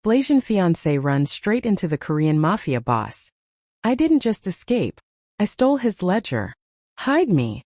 Blasian Fiancée runs straight into the Korean Mafia boss. I didn't just escape. I stole his ledger. Hide me.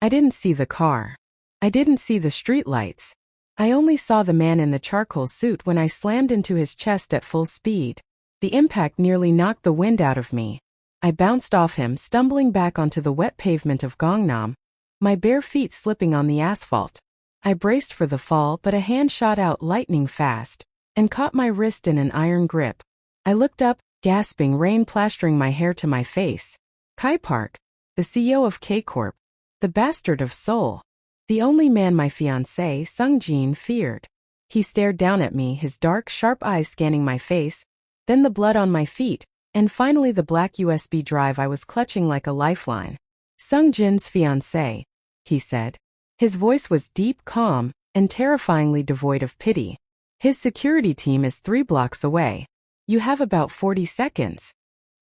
I didn't see the car. I didn't see the streetlights. I only saw the man in the charcoal suit when I slammed into his chest at full speed. The impact nearly knocked the wind out of me. I bounced off him, stumbling back onto the wet pavement of Gangnam, my bare feet slipping on the asphalt. I braced for the fall, but a hand shot out lightning fast and caught my wrist in an iron grip. I looked up, gasping, rain plastering my hair to my face. Kai Park, the CEO of K-Corp, the bastard of Seoul, the only man my fiancé, Sung-jin, feared. He stared down at me, his dark, sharp eyes scanning my face, then the blood on my feet, and finally the black USB drive I was clutching like a lifeline. Sung-jin's fiancé, he said. His voice was deep, calm, and terrifyingly devoid of pity. His security team is 3 blocks away. You have about 40 seconds.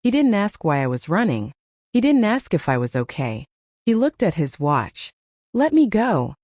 He didn't ask why I was running. He didn't ask if I was okay. He looked at his watch. Let me go.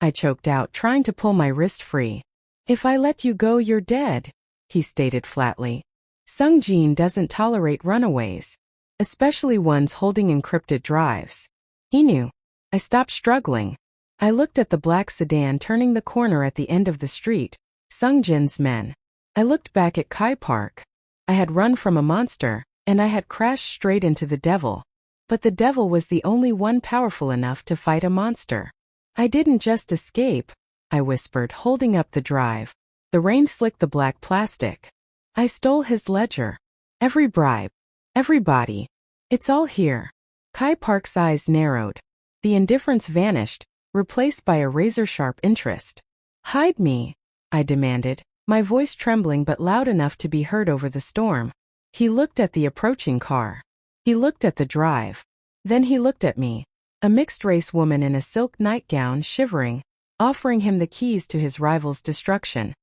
I choked out, trying to pull my wrist free. If I let you go, you're dead, he stated flatly. Sung-jin doesn't tolerate runaways, especially ones holding encrypted drives. He knew. I stopped struggling. I looked at the black sedan turning the corner at the end of the street, Sung-jin's men. I looked back at Kai Park. I had run from a monster, and I had crashed straight into the devil. But the devil was the only one powerful enough to fight a monster. I didn't just escape, I whispered, holding up the drive. The rain slicked the black plastic. I stole his ledger. Every bribe. Everybody. It's all here. Kai Park's eyes narrowed. The indifference vanished, replaced by a razor-sharp interest. Hide me, I demanded, my voice trembling but loud enough to be heard over the storm. He looked at the approaching car. He looked at the drive. Then he looked at me, a mixed-race woman in a silk nightgown, shivering, offering him the keys to his rival's destruction.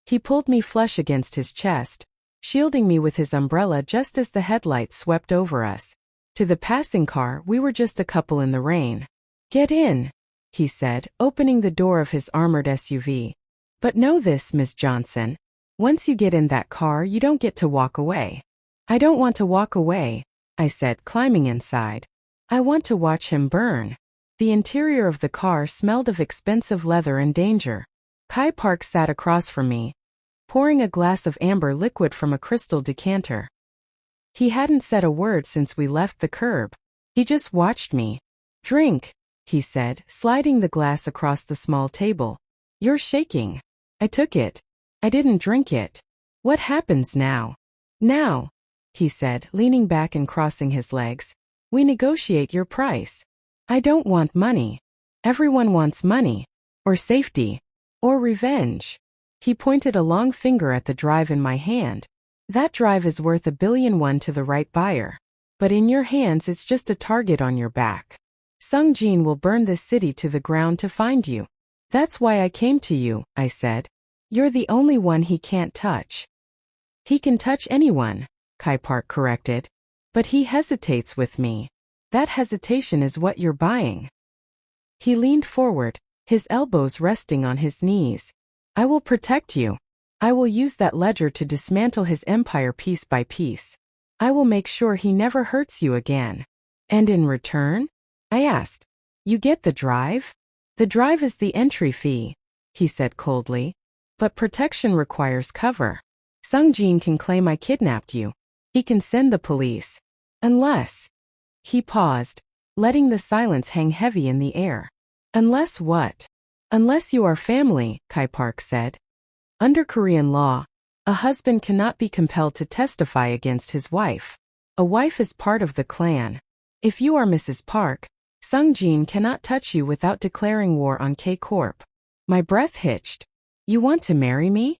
He pulled me flush against his chest, shielding me with his umbrella just as the headlights swept over us. To the passing car, we were just a couple in the rain. Get in, he said, opening the door of his armored SUV. But know this, Ms. Johnson. Once you get in that car, you don't get to walk away. I don't want to walk away, I said, climbing inside. I want to watch him burn. The interior of the car smelled of expensive leather and danger. Kai Park sat across from me, pouring a glass of amber liquid from a crystal decanter. He hadn't said a word since we left the curb. He just watched me. Drink, he said, sliding the glass across the small table. You're shaking. I took it. I didn't drink it. What happens now? Now, he said, leaning back and crossing his legs. We negotiate your price. I don't want money. Everyone wants money. Or safety. Or revenge. He pointed a long finger at the drive in my hand. That drive is worth $1 billion to the right buyer. But in your hands it's just a target on your back. Sung-jin will burn this city to the ground to find you. That's why I came to you, I said. You're the only one he can't touch. He can touch anyone, Kai Park corrected. But he hesitates with me. That hesitation is what you're buying. He leaned forward, his elbows resting on his knees. I will protect you. I will use that ledger to dismantle his empire piece by piece. I will make sure he never hurts you again. And in return? I asked. You get the drive? The drive is the entry fee, he said coldly. But protection requires cover. Sung-jin can claim I kidnapped you. He can send the police. Unless. He paused, letting the silence hang heavy in the air. Unless what? Unless you are family, Kai Park said. Under Korean law, a husband cannot be compelled to testify against his wife. A wife is part of the clan. If you are Mrs. Park, Sung-jin cannot touch you without declaring war on K-Corp. My breath hitched. You want to marry me?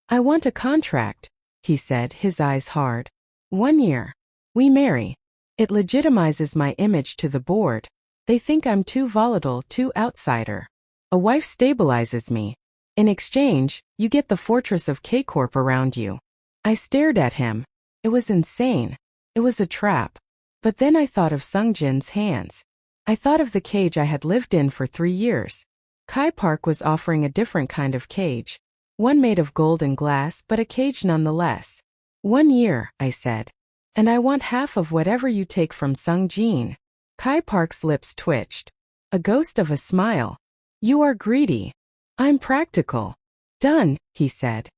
I want a contract, he said, his eyes hard. 1 year. We marry. It legitimizes my image to the board. They think I'm too volatile, too outsider. A wife stabilizes me. In exchange, you get the fortress of K-Corp around you. I stared at him. It was insane. It was a trap. But then I thought of Sung-jin's hands. I thought of the cage I had lived in for 3 years. Kai Park was offering a different kind of cage. One made of gold and glass, but a cage nonetheless. 1 year, I said. And I want half of whatever you take from Sung Jin. Kai Park's lips twitched. A ghost of a smile. You are greedy. I'm practical. Done, he said.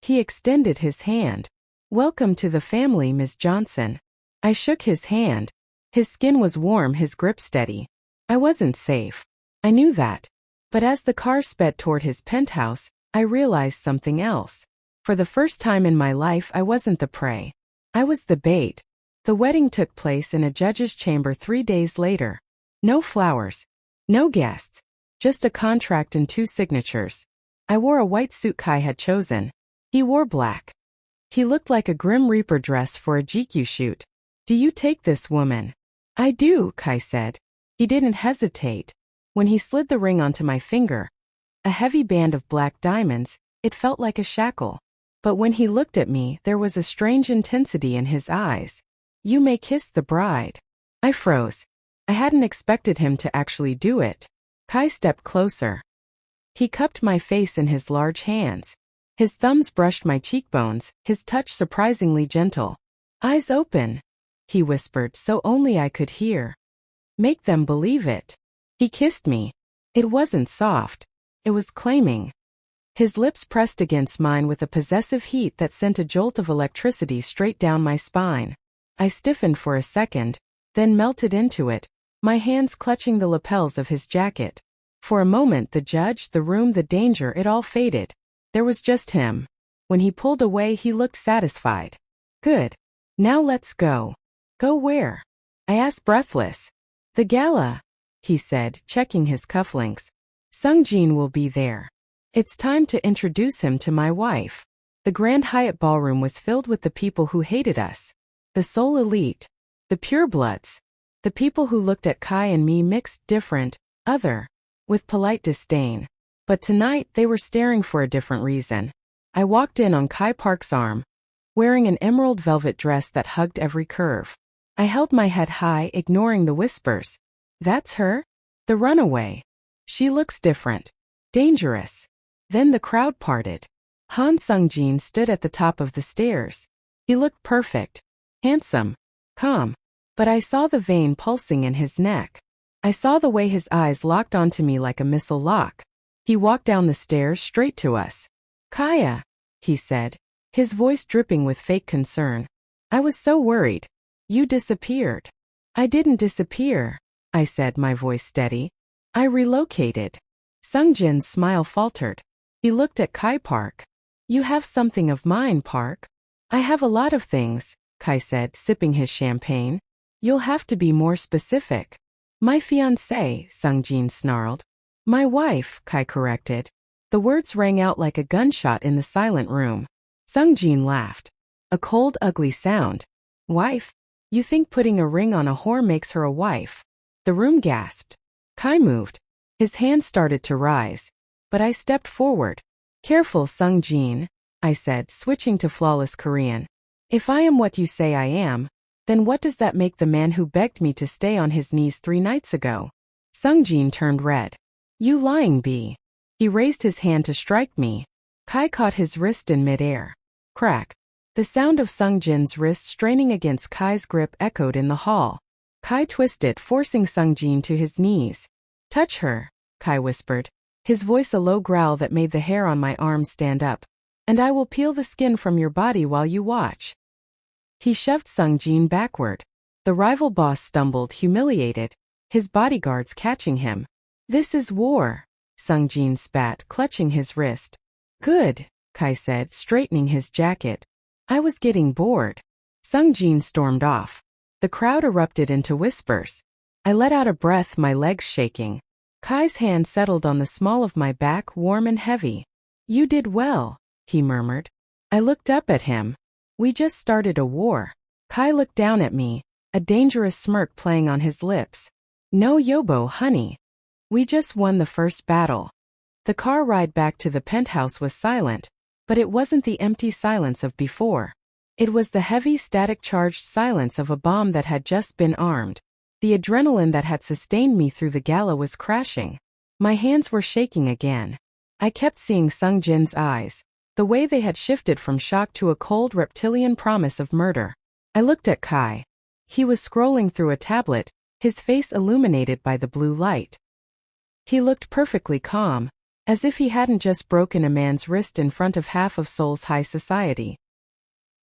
He extended his hand. Welcome to the family, Ms. Johnson. I shook his hand. His skin was warm, his grip steady. I wasn't safe. I knew that. But as the car sped toward his penthouse, I realized something else. For the first time in my life, I wasn't the prey. I was the bait. The wedding took place in a judge's chamber 3 days later. No flowers. No guests. Just a contract and 2 signatures. I wore a white suit Kai had chosen. He wore black. He looked like a Grim Reaper dressed for a GQ shoot. Do you take this woman? I do, Kai said. He didn't hesitate. When he slid the ring onto my finger, a heavy band of black diamonds, it felt like a shackle. But when he looked at me, there was a strange intensity in his eyes. You may kiss the bride. I froze. I hadn't expected him to actually do it. Kai stepped closer. He cupped my face in his large hands. His thumbs brushed my cheekbones, his touch surprisingly gentle. Eyes open, he whispered so only I could hear. Make them believe it. He kissed me. It wasn't soft. It was claiming. His lips pressed against mine with a possessive heat that sent a jolt of electricity straight down my spine. I stiffened for a second, then melted into it, my hands clutching the lapels of his jacket. For a moment the judge, the room, the danger, it all faded. There was just him. When he pulled away he looked satisfied. Good. Now let's go. Go where? I asked breathless. The gala, he said, checking his cufflinks. Sung Jin will be there. It's time to introduce him to my wife. The Grand Hyatt ballroom was filled with the people who hated us. The sole elite. The purebloods. The people who looked at Kai and me mixed, different, other, with polite disdain. But tonight they were staring for a different reason. I walked in on Kai Park's arm, wearing an emerald velvet dress that hugged every curve. I held my head high, ignoring the whispers. That's her? The runaway. She looks different. Dangerous. Then the crowd parted. Han Sung-jin stood at the top of the stairs. He looked perfect. Handsome. Calm. But I saw the vein pulsing in his neck. I saw the way his eyes locked onto me like a missile lock. He walked down the stairs straight to us. Kaya, he said, his voice dripping with fake concern. I was so worried. You disappeared. I didn't disappear, I said, my voice steady. I relocated. Sung-jin's smile faltered. He looked at Kai Park. You have something of mine, Park. I have a lot of things, Kai said, sipping his champagne. You'll have to be more specific. My fiancée, Sung-jin snarled. My wife, Kai corrected. The words rang out like a gunshot in the silent room. Sung-jin laughed. A cold, ugly sound. Wife? You think putting a ring on a whore makes her a wife? The room gasped. Kai moved. His hand started to rise. But I stepped forward. Careful, Sung-jin, I said, switching to flawless Korean. If I am what you say I am, then what does that make the man who begged me to stay on his knees 3 nights ago? Sung-jin turned red. You lying bee. He raised his hand to strike me. Kai caught his wrist in midair. Crack. The sound of Sung-jin's wrist straining against Kai's grip echoed in the hall. Kai twisted, forcing Sung-jin to his knees. Touch her, Kai whispered, his voice a low growl that made the hair on my arms stand up. And I will peel the skin from your body while you watch. He shoved Sung-jin backward. The rival boss stumbled, humiliated, his bodyguards catching him. This is war, Sung-jin spat, clutching his wrist. Good, Kai said, straightening his jacket. I was getting bored. Sung-jin stormed off. The crowd erupted into whispers. I let out a breath, my legs shaking. Kai's hand settled on the small of my back, warm and heavy. You did well, he murmured. I looked up at him. We just started a war. Kai looked down at me, a dangerous smirk playing on his lips. No yobo, honey. We just won the first battle. The car ride back to the penthouse was silent, but it wasn't the empty silence of before. It was the heavy, static-charged silence of a bomb that had just been armed. The adrenaline that had sustained me through the gala was crashing. My hands were shaking again. I kept seeing Sung Jin's eyes, the way they had shifted from shock to a cold reptilian promise of murder. I looked at Kai. He was scrolling through a tablet, his face illuminated by the blue light. He looked perfectly calm, as if he hadn't just broken a man's wrist in front of half of Seoul's high society.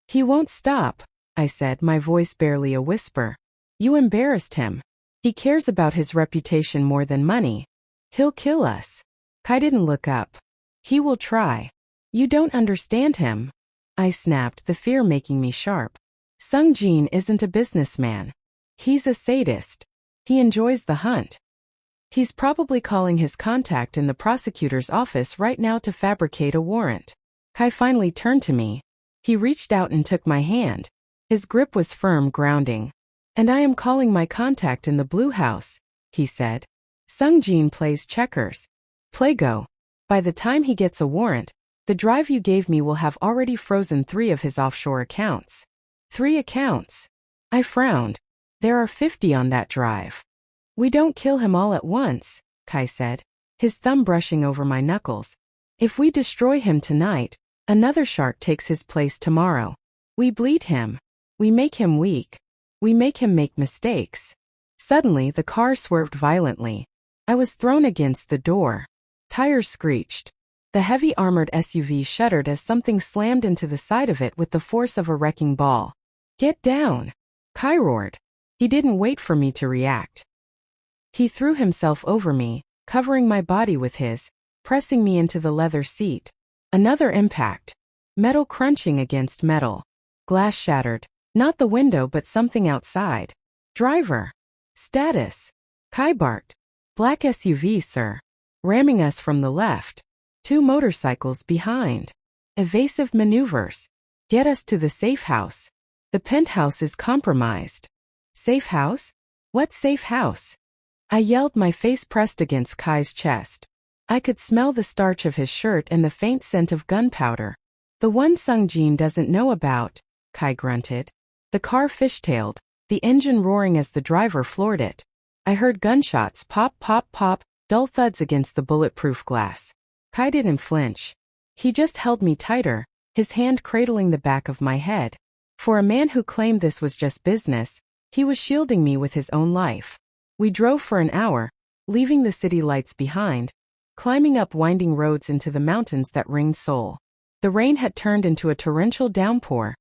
"He won't stop," I said, my voice barely a whisper. "You embarrassed him. He cares about his reputation more than money. He'll kill us." Kai didn't look up. "He will try." "You don't understand him," I snapped, the fear making me sharp. "Sung Jin isn't a businessman. He's a sadist. He enjoys the hunt. He's probably calling his contact in the prosecutor's office right now to fabricate a warrant." Kai finally turned to me. He reached out and took my hand. His grip was firm, grounding. "And I am calling my contact in the Blue House," he said. "Sung Jin plays checkers. Play go. By the time he gets a warrant, the drive you gave me will have already frozen 3 of his offshore accounts." 3 accounts? I frowned. "There are 50 on that drive." "We don't kill him all at once," Kai said, his thumb brushing over my knuckles. "If we destroy him tonight, another shark takes his place tomorrow. We bleed him. We make him weak. We make him make mistakes." Suddenly, the car swerved violently. I was thrown against the door. Tires screeched. The heavy armored SUV shuddered as something slammed into the side of it with the force of a wrecking ball. "Get down!" Kai roared. He didn't wait for me to react. He threw himself over me, covering my body with his, pressing me into the leather seat. Another impact. Metal crunching against metal. Glass shattered. Not the window but something outside. "Driver. Status." Kai barked. "Black SUV, sir. Ramming us from the left. 2 motorcycles behind. Evasive maneuvers. Get us to the safe house. The penthouse is compromised." "Safe house? What safe house?" I yelled, my face pressed against Kai's chest. I could smell the starch of his shirt and the faint scent of gunpowder. "The one Sung Jin doesn't know about," Kai grunted. The car fishtailed, the engine roaring as the driver floored it. I heard gunshots pop, pop, pop, dull thuds against the bulletproof glass. Kai didn't flinch. He just held me tighter, his hand cradling the back of my head. For a man who claimed this was just business, he was shielding me with his own life. We drove for an hour, leaving the city lights behind, climbing up winding roads into the mountains that ringed Seoul. The rain had turned into a torrential downpour,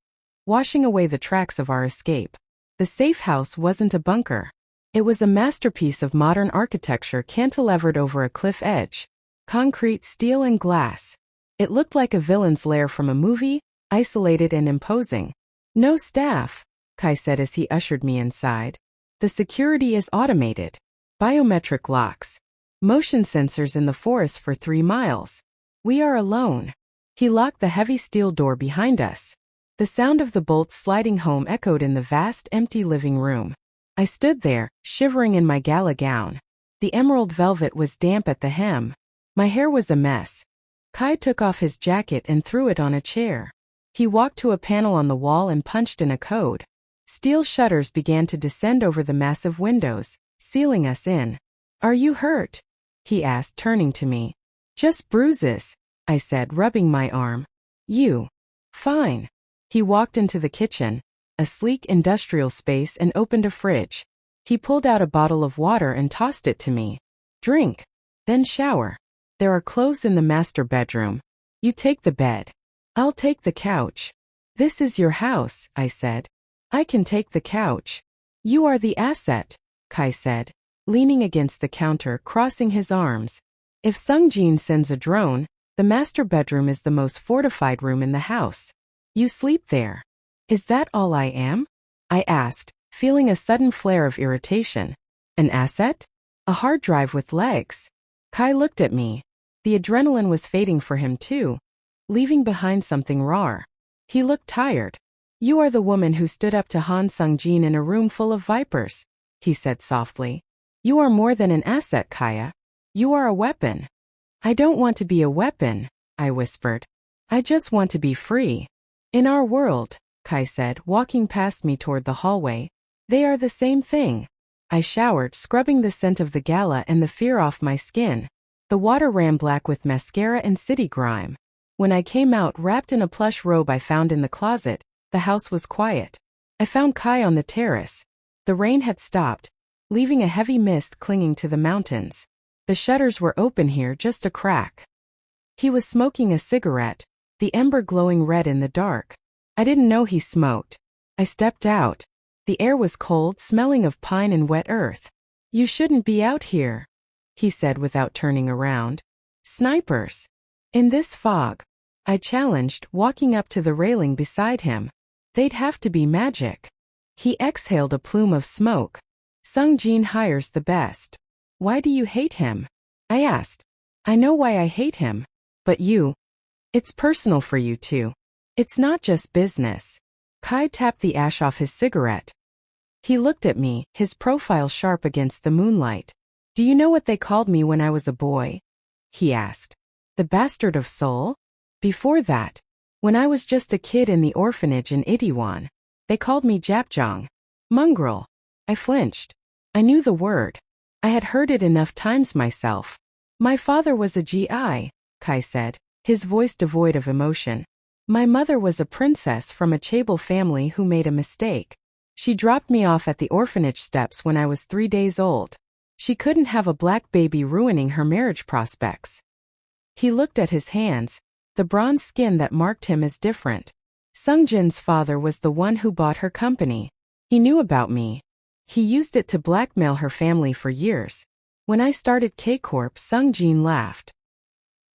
washing away the tracks of our escape. The safe house wasn't a bunker. It was a masterpiece of modern architecture cantilevered over a cliff edge. Concrete, steel, and glass. It looked like a villain's lair from a movie, isolated and imposing. "No staff," Kai said as he ushered me inside. "The security is automated. Biometric locks. Motion sensors in the forest for 3 miles. We are alone." He locked the heavy steel door behind us. The sound of the bolts sliding home echoed in the vast, empty living room. I stood there, shivering in my gala gown. The emerald velvet was damp at the hem. My hair was a mess. Kai took off his jacket and threw it on a chair. He walked to a panel on the wall and punched in a code. Steel shutters began to descend over the massive windows, sealing us in. "Are you hurt?" he asked, turning to me. "Just bruises," I said, rubbing my arm. "You?" "Fine." He walked into the kitchen, a sleek industrial space, and opened a fridge. He pulled out a bottle of water and tossed it to me. "Drink. Then shower. There are clothes in the master bedroom. You take the bed. I'll take the couch." "This is your house," I said. "I can take the couch." "You are the asset," Kai said, leaning against the counter, crossing his arms. "If Sung Jin sends a drone, the master bedroom is the most fortified room in the house. You sleep there." "Is that all I am?" I asked, feeling a sudden flare of irritation. "An asset? A hard drive with legs?" Kai looked at me. The adrenaline was fading for him too, leaving behind something raw. He looked tired. "You are the woman who stood up to Han Sung-jin in a room full of vipers," he said softly. "You are more than an asset, Kaya. You are a weapon." "I don't want to be a weapon," I whispered. "I just want to be free." "In our world," Kai said, walking past me toward the hallway, "they are the same thing." I showered, scrubbing the scent of the gala and the fear off my skin. The water ran black with mascara and city grime. When I came out wrapped in a plush robe I found in the closet, the house was quiet. I found Kai on the terrace. The rain had stopped, leaving a heavy mist clinging to the mountains. The shutters were open here, just a crack. He was smoking a cigarette, the ember glowing red in the dark. I didn't know he smoked. I stepped out. The air was cold, smelling of pine and wet earth. "You shouldn't be out here," he said without turning around. "Snipers. In this fog," I challenged, walking up to the railing beside him. "They'd have to be magic." He exhaled a plume of smoke. "Sung Jin hires the best." "Why do you hate him?" I asked. "I know why I hate him. But you. It's personal for you too. It's not just business." Kai tapped the ash off his cigarette. He looked at me, his profile sharp against the moonlight. "Do you know what they called me when I was a boy?" he asked. "The bastard of Seoul?" Before that, when I was just a kid in the orphanage in Itaewon, they called me Japjong. Mongrel. I flinched. I knew the word. I had heard it enough times myself. "My father was a GI, Kai said, his voice devoid of emotion. "My mother was a princess from a chaebol family who made a mistake. She dropped me off at the orphanage steps when I was 3 days old. She couldn't have a black baby ruining her marriage prospects." He looked at his hands, the bronze skin that marked him as different. "Sungjin's father was the one who bought her company. He knew about me. He used it to blackmail her family for years. When I started K-Corp, Sungjin laughed.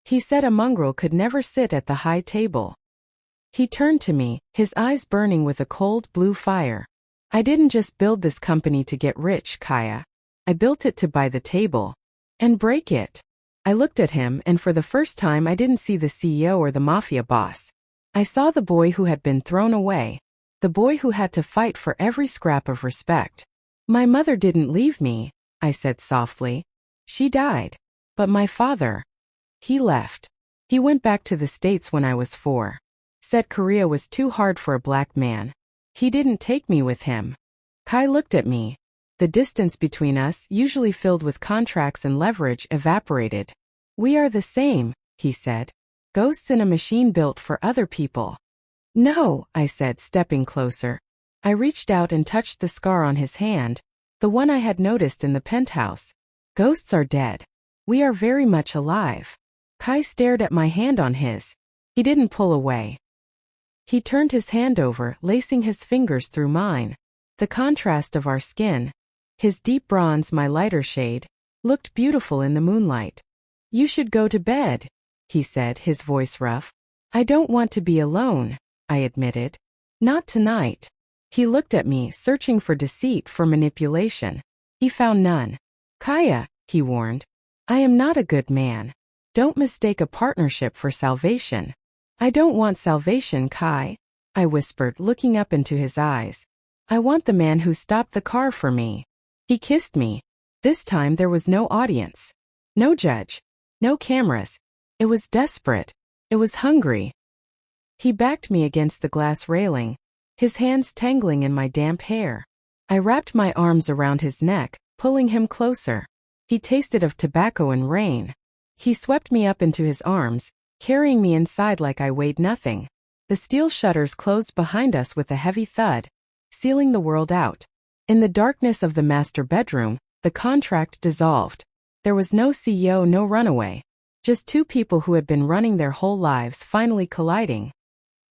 He said a mongrel could never sit at the high table." He turned to me, his eyes burning with a cold blue fire. "I didn't just build this company to get rich, Kaya. I built it to buy the table. And break it." I looked at him, and for the first time I didn't see the CEO or the mafia boss. I saw the boy who had been thrown away. The boy who had to fight for every scrap of respect. "My mother didn't leave me," I said softly. "She died. But my father. He left. He went back to the States when I was 4. Said Korea was too hard for a black man. He didn't take me with him." Kai looked at me. The distance between us, usually filled with contracts and leverage, evaporated. "We are the same," he said. "Ghosts in a machine built for other people." "No," I said, stepping closer. I reached out and touched the scar on his hand, the one I had noticed in the penthouse. "Ghosts are dead. We are very much alive." Kai stared at my hand on his. He didn't pull away. He turned his hand over, lacing his fingers through mine. The contrast of our skin, his deep bronze, my lighter shade, looked beautiful in the moonlight. "You should go to bed," he said, his voice rough. "I don't want to be alone," I admitted. "Not tonight." He looked at me, searching for deceit, for manipulation. He found none. "Kaya," he warned, "I am not a good man. Don't mistake a partnership for salvation." "I don't want salvation, Kai," I whispered, looking up into his eyes. "I want the man who stopped the car for me." He kissed me. This time there was no audience. No judge. No cameras. It was desperate. It was hungry. He backed me against the glass railing, his hands tangling in my damp hair. I wrapped my arms around his neck, pulling him closer. He tasted of tobacco and rain. He swept me up into his arms, carrying me inside like I weighed nothing. The steel shutters closed behind us with a heavy thud, sealing the world out. In the darkness of the master bedroom, the contract dissolved. There was no CEO, no runaway. Just two people who had been running their whole lives finally colliding.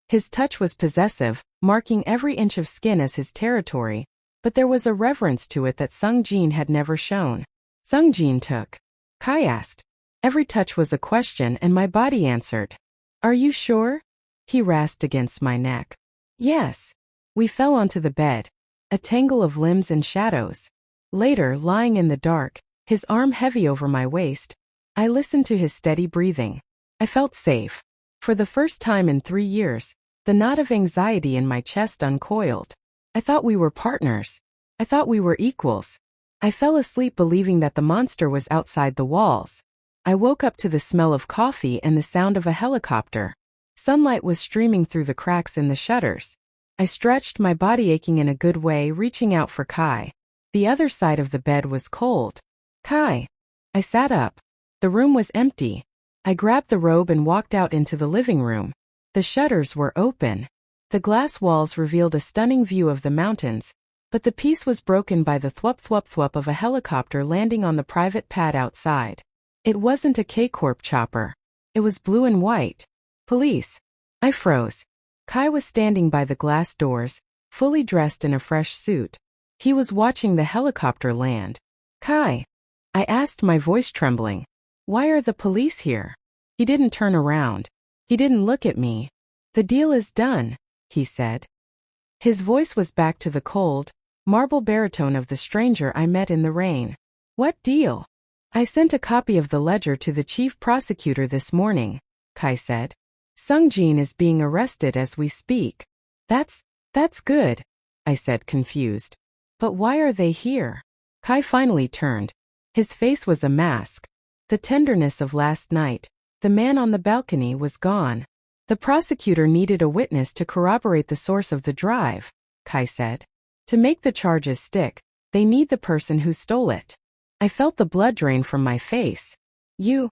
His touch was possessive, marking every inch of skin as his territory, but there was a reverence to it that Sungjin had never shown. Sungjin took. Kai asked. Every touch was a question and my body answered. "Are you sure?" He rasped against my neck. "Yes." We fell onto the bed, a tangle of limbs and shadows. Later, lying in the dark, his arm heavy over my waist, I listened to his steady breathing. I felt safe. For the first time in 3 years, the knot of anxiety in my chest uncoiled. I thought we were partners. I thought we were equals. I fell asleep believing that the monster was outside the walls. I woke up to the smell of coffee and the sound of a helicopter. Sunlight was streaming through the cracks in the shutters. I stretched, my body aching in a good way, reaching out for Kai. The other side of the bed was cold. "Kai." I sat up. The room was empty. I grabbed the robe and walked out into the living room. The shutters were open. The glass walls revealed a stunning view of the mountains, but the peace was broken by the thwup-thwup-thwup of a helicopter landing on the private pad outside. It wasn't a K-Corp chopper. It was blue and white. Police. I froze. Kai was standing by the glass doors, fully dressed in a fresh suit. He was watching the helicopter land. Kai. I asked, my voice trembling. Why are the police here? He didn't turn around. He didn't look at me. The deal is done, he said. His voice was back to the cold, marble baritone of the stranger I met in the rain. What deal? I sent a copy of the ledger to the chief prosecutor this morning, Kai said. Sungjin is being arrested as we speak. That's good, I said, confused. But why are they here? Kai finally turned. His face was a mask. The tenderness of last night. The man on the balcony was gone. The prosecutor needed a witness to corroborate the source of the drive, Kai said. To make the charges stick, they need the person who stole it. I felt the blood drain from my face. You're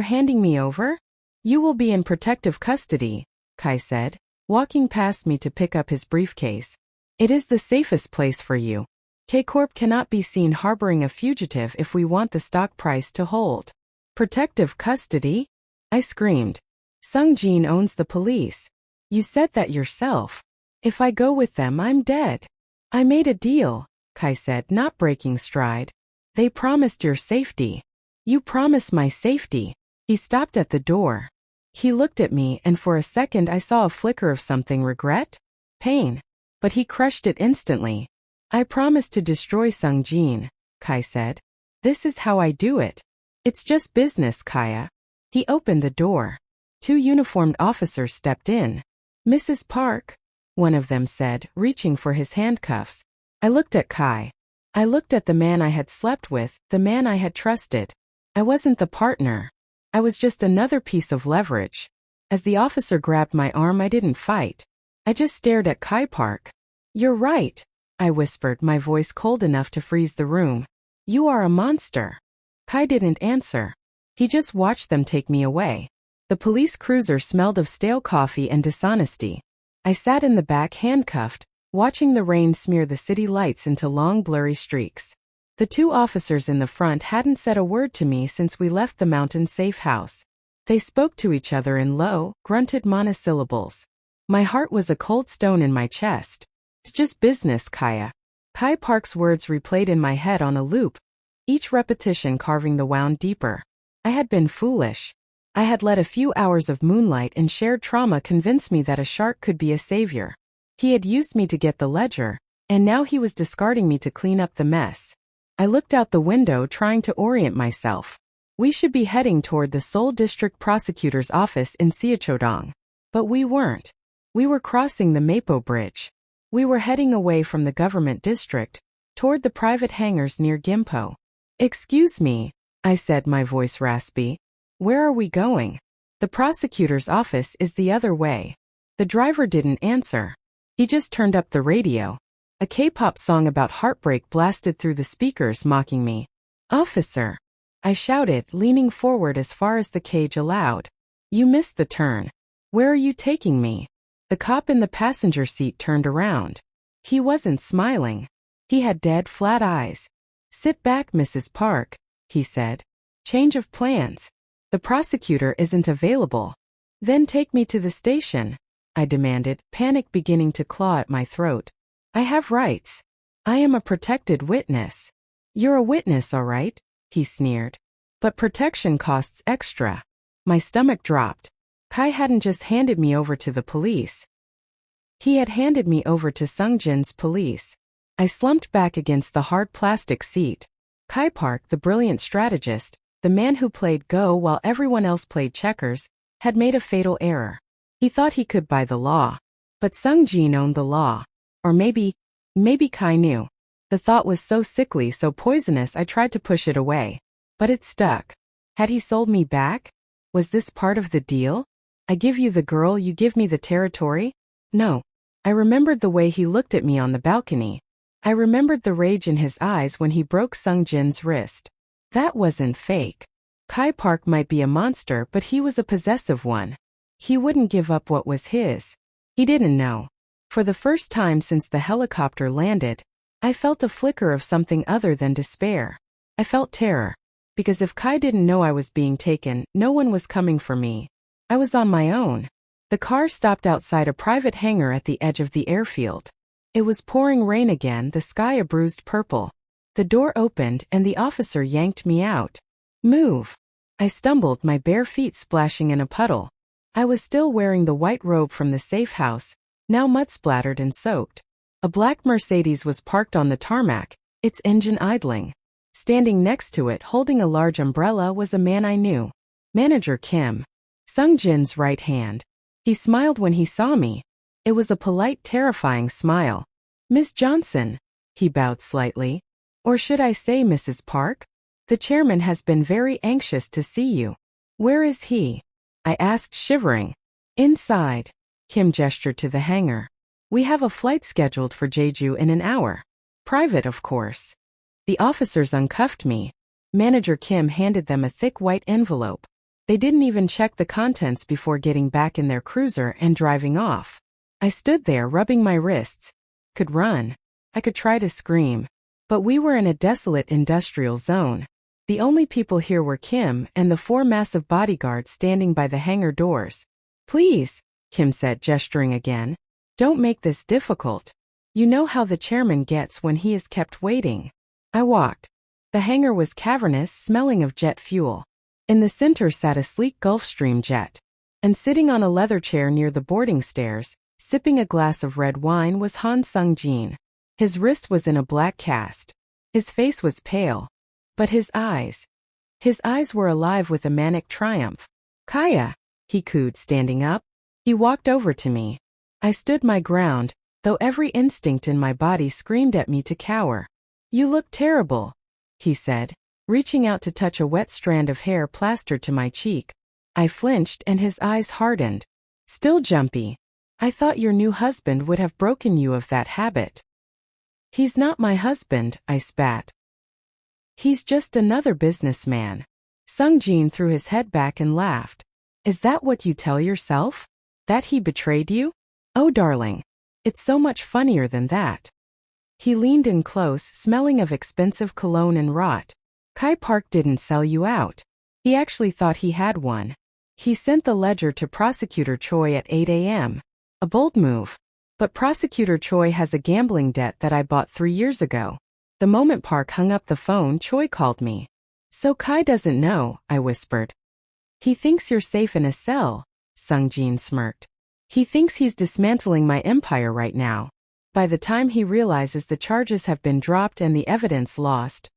handing me over? You will be in protective custody, Kai said, walking past me to pick up his briefcase. It is the safest place for you. K-Corp cannot be seen harboring a fugitive if we want the stock price to hold. Protective custody? I screamed. Sungjin owns the police. You said that yourself. If I go with them, I'm dead. I made a deal, Kai said, not breaking stride. They promised your safety. You promised my safety. He stopped at the door. He looked at me, and for a second I saw a flicker of something: regret? Pain. But he crushed it instantly. I promised to destroy Sungjin, Kai said. This is how I do it. It's just business, Kaya. He opened the door. 2 uniformed officers stepped in. Mrs. Park, one of them said, reaching for his handcuffs. I looked at Kai. I looked at the man I had slept with, the man I had trusted. I wasn't the partner. I was just another piece of leverage. As the officer grabbed my arm, I didn't fight. I just stared at Kai Park. You're right, I whispered, my voice cold enough to freeze the room. You are a monster. Kai didn't answer. He just watched them take me away. The police cruiser smelled of stale coffee and dishonesty. I sat in the back, handcuffed, watching the rain smear the city lights into long blurry streaks. The 2 officers in the front hadn't said a word to me since we left the mountain safe house. They spoke to each other in low, grunted monosyllables. My heart was a cold stone in my chest. It's just business, Kaya. Kai Park's words replayed in my head on a loop, each repetition carving the wound deeper. I had been foolish. I had let a few hours of moonlight and shared trauma convince me that a shark could be a savior. He had used me to get the ledger, and now he was discarding me to clean up the mess. I looked out the window, trying to orient myself. We should be heading toward the Seoul District Prosecutor's office in Seochodong. But we weren't. We were crossing the Mapo Bridge. We were heading away from the government district, toward the private hangars near Gimpo. Excuse me, I said, my voice raspy. Where are we going? The prosecutor's office is the other way. The driver didn't answer. He just turned up the radio. A K-pop song about heartbreak blasted through the speakers, mocking me. Officer! I shouted, leaning forward as far as the cage allowed. You missed the turn. Where are you taking me? The cop in the passenger seat turned around. He wasn't smiling. He had dead, flat eyes. Sit back, Mrs. Park, he said. Change of plans. The prosecutor isn't available. Then take me to the station, I demanded, panic beginning to claw at my throat. I have rights. I am a protected witness. You're a witness, all right, he sneered. But protection costs extra. My stomach dropped. Kai hadn't just handed me over to the police. He had handed me over to Sungjin's police. I slumped back against the hard plastic seat. Kai Park, the brilliant strategist, the man who played Go while everyone else played checkers, had made a fatal error. He thought he could buy the law. But Sungjin owned the law. Or maybe Kai knew. The thought was so sickly, so poisonous, I tried to push it away. But it stuck. Had he sold me back? Was this part of the deal? I give you the girl, you give me the territory? No. I remembered the way he looked at me on the balcony. I remembered the rage in his eyes when he broke Sungjin's wrist. That wasn't fake. Kai Park might be a monster, but he was a possessive one. He wouldn't give up what was his. He didn't know. For the first time since the helicopter landed, I felt a flicker of something other than despair. I felt terror. Because if Kai didn't know I was being taken, no one was coming for me. I was on my own. The car stopped outside a private hangar at the edge of the airfield. It was pouring rain again, the sky a bruised purple. The door opened and the officer yanked me out. Move. I stumbled, my bare feet splashing in a puddle. I was still wearing the white robe from the safe house, now mud-splattered and soaked. A black Mercedes was parked on the tarmac, its engine idling. Standing next to it, holding a large umbrella, was a man I knew. Manager Kim. Sung Jin's right hand. He smiled when he saw me. It was a polite, terrifying smile. Miss Johnson. He bowed slightly. Or should I say Mrs. Park? The chairman has been very anxious to see you. Where is he? I asked, shivering. Inside. Kim gestured to the hangar. We have a flight scheduled for Jeju in an hour. Private, of course. The officers uncuffed me. Manager Kim handed them a thick white envelope. They didn't even check the contents before getting back in their cruiser and driving off. I stood there rubbing my wrists. Could run. I could try to scream. But we were in a desolate industrial zone. The only people here were Kim and the 4 massive bodyguards standing by the hangar doors. Please, Kim said, gesturing again. Don't make this difficult. You know how the chairman gets when he is kept waiting. I walked. The hangar was cavernous, smelling of jet fuel. In the center sat a sleek Gulfstream jet. And sitting on a leather chair near the boarding stairs, sipping a glass of red wine, was Han Sung-jin. His wrist was in a black cast. His face was pale. But his eyes were alive with a manic triumph. Kaya, he cooed, standing up. He walked over to me. I stood my ground, though every instinct in my body screamed at me to cower. You look terrible, he said, reaching out to touch a wet strand of hair plastered to my cheek. I flinched and his eyes hardened. Still jumpy. I thought your new husband would have broken you of that habit. He's not my husband, I spat. He's just another businessman. Sung-jin threw his head back and laughed. Is that what you tell yourself? That he betrayed you? Oh, darling. It's so much funnier than that. He leaned in close, smelling of expensive cologne and rot. Kai Park didn't sell you out. He actually thought he had one. He sent the ledger to Prosecutor Choi at 8 a.m. A bold move. But Prosecutor Choi has a gambling debt that I bought 3 years ago. The moment Park hung up the phone, Choi called me. So Kai doesn't know, I whispered. He thinks you're safe in a cell, Sung-jin smirked. He thinks he's dismantling my empire right now. By the time he realizes the charges have been dropped and the evidence lost,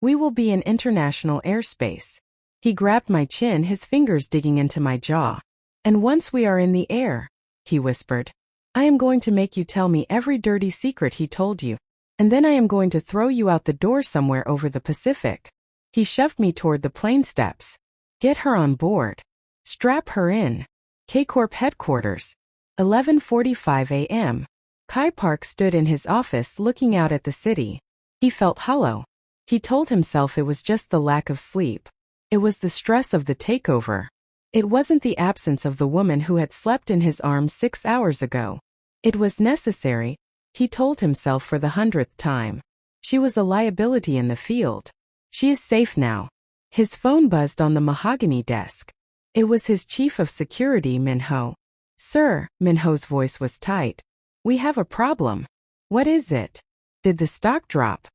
we will be in international airspace. He grabbed my chin, his fingers digging into my jaw. And once we are in the air, he whispered, I am going to make you tell me every dirty secret he told you. And then I am going to throw you out the door somewhere over the Pacific. He shoved me toward the plane steps. Get her on board. Strap her in. K-Corp headquarters. 11:45 a.m. Kai Park stood in his office looking out at the city. He felt hollow. He told himself it was just the lack of sleep. It was the stress of the takeover. It wasn't the absence of the woman who had slept in his arms 6 hours ago. It was necessary, he told himself for the 100th time. She was a liability in the field. She is safe now. His phone buzzed on the mahogany desk. It was his chief of security, Min-ho. Sir, Min-ho's voice was tight. We have a problem. What is it? Did the stock drop?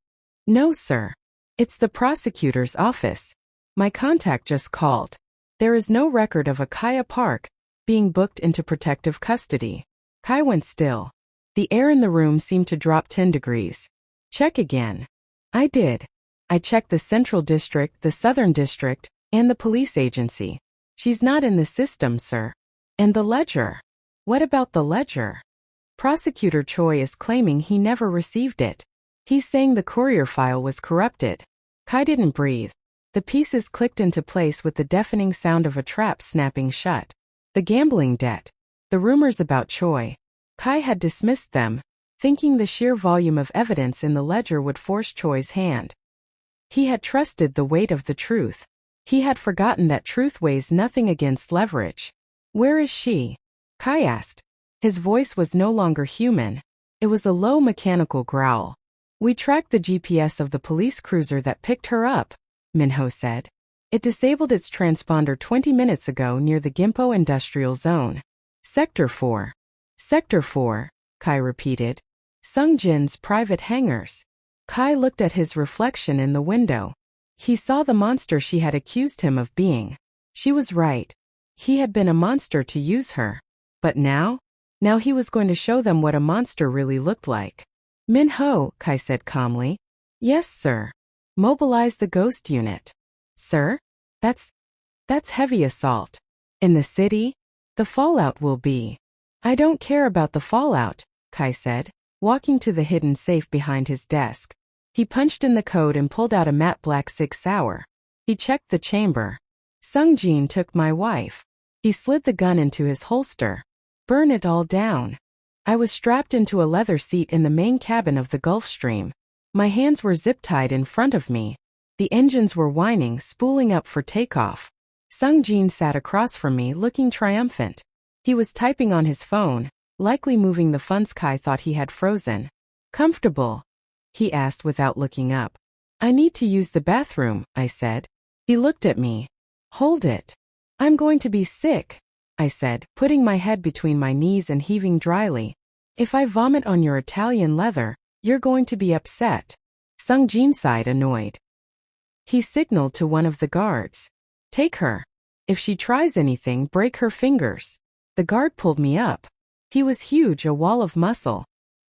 No, sir. It's the prosecutor's office. My contact just called. There is no record of a Kaya Park being booked into protective custody. Kai went still. The air in the room seemed to drop 10 degrees. Check again. I did. I checked the Central District, the Southern District, and the police agency. She's not in the system, sir. And the ledger? What about the ledger? Prosecutor Choi is claiming he never received it. He's saying the courier file was corrupted. Kai didn't breathe. The pieces clicked into place with the deafening sound of a trap snapping shut. The gambling debt. The rumors about Choi. Kai had dismissed them, thinking the sheer volume of evidence in the ledger would force Choi's hand. He had trusted the weight of the truth. He had forgotten that truth weighs nothing against leverage. Where is she? Kai asked. His voice was no longer human. It was a low mechanical growl. We tracked the GPS of the police cruiser that picked her up, Minho said. It disabled its transponder 20 minutes ago near the Gimpo Industrial Zone. Sector 4. Sector 4, Kai repeated. Sung Jin's private hangars. Kai looked at his reflection in the window. He saw the monster she had accused him of being. She was right. He had been a monster to use her. But now? Now he was going to show them what a monster really looked like. Minho, Kai said calmly. Yes, sir. Mobilize the ghost unit. Sir? That's heavy assault. In the city? The fallout will be. I don't care about the fallout, Kai said, walking to the hidden safe behind his desk. He punched in the code and pulled out a matte black 6 Sauer. He checked the chamber. Sung Jin took my wife. He slid the gun into his holster. Burn it all down. I was strapped into a leather seat in the main cabin of the Gulfstream. My hands were zip-tied in front of me. The engines were whining, spooling up for takeoff. Sung Jin sat across from me, looking triumphant. He was typing on his phone, likely moving the funds Kai thought he had frozen. Comfortable? He asked without looking up. I need to use the bathroom, I said. He looked at me. Hold it. I'm going to be sick, I said, putting my head between my knees and heaving dryly. If I vomit on your Italian leather, you're going to be upset. Sung Jin sighed, annoyed. He signaled to one of the guards. Take her. If she tries anything, break her fingers. The guard pulled me up. He was huge, a wall of muscle.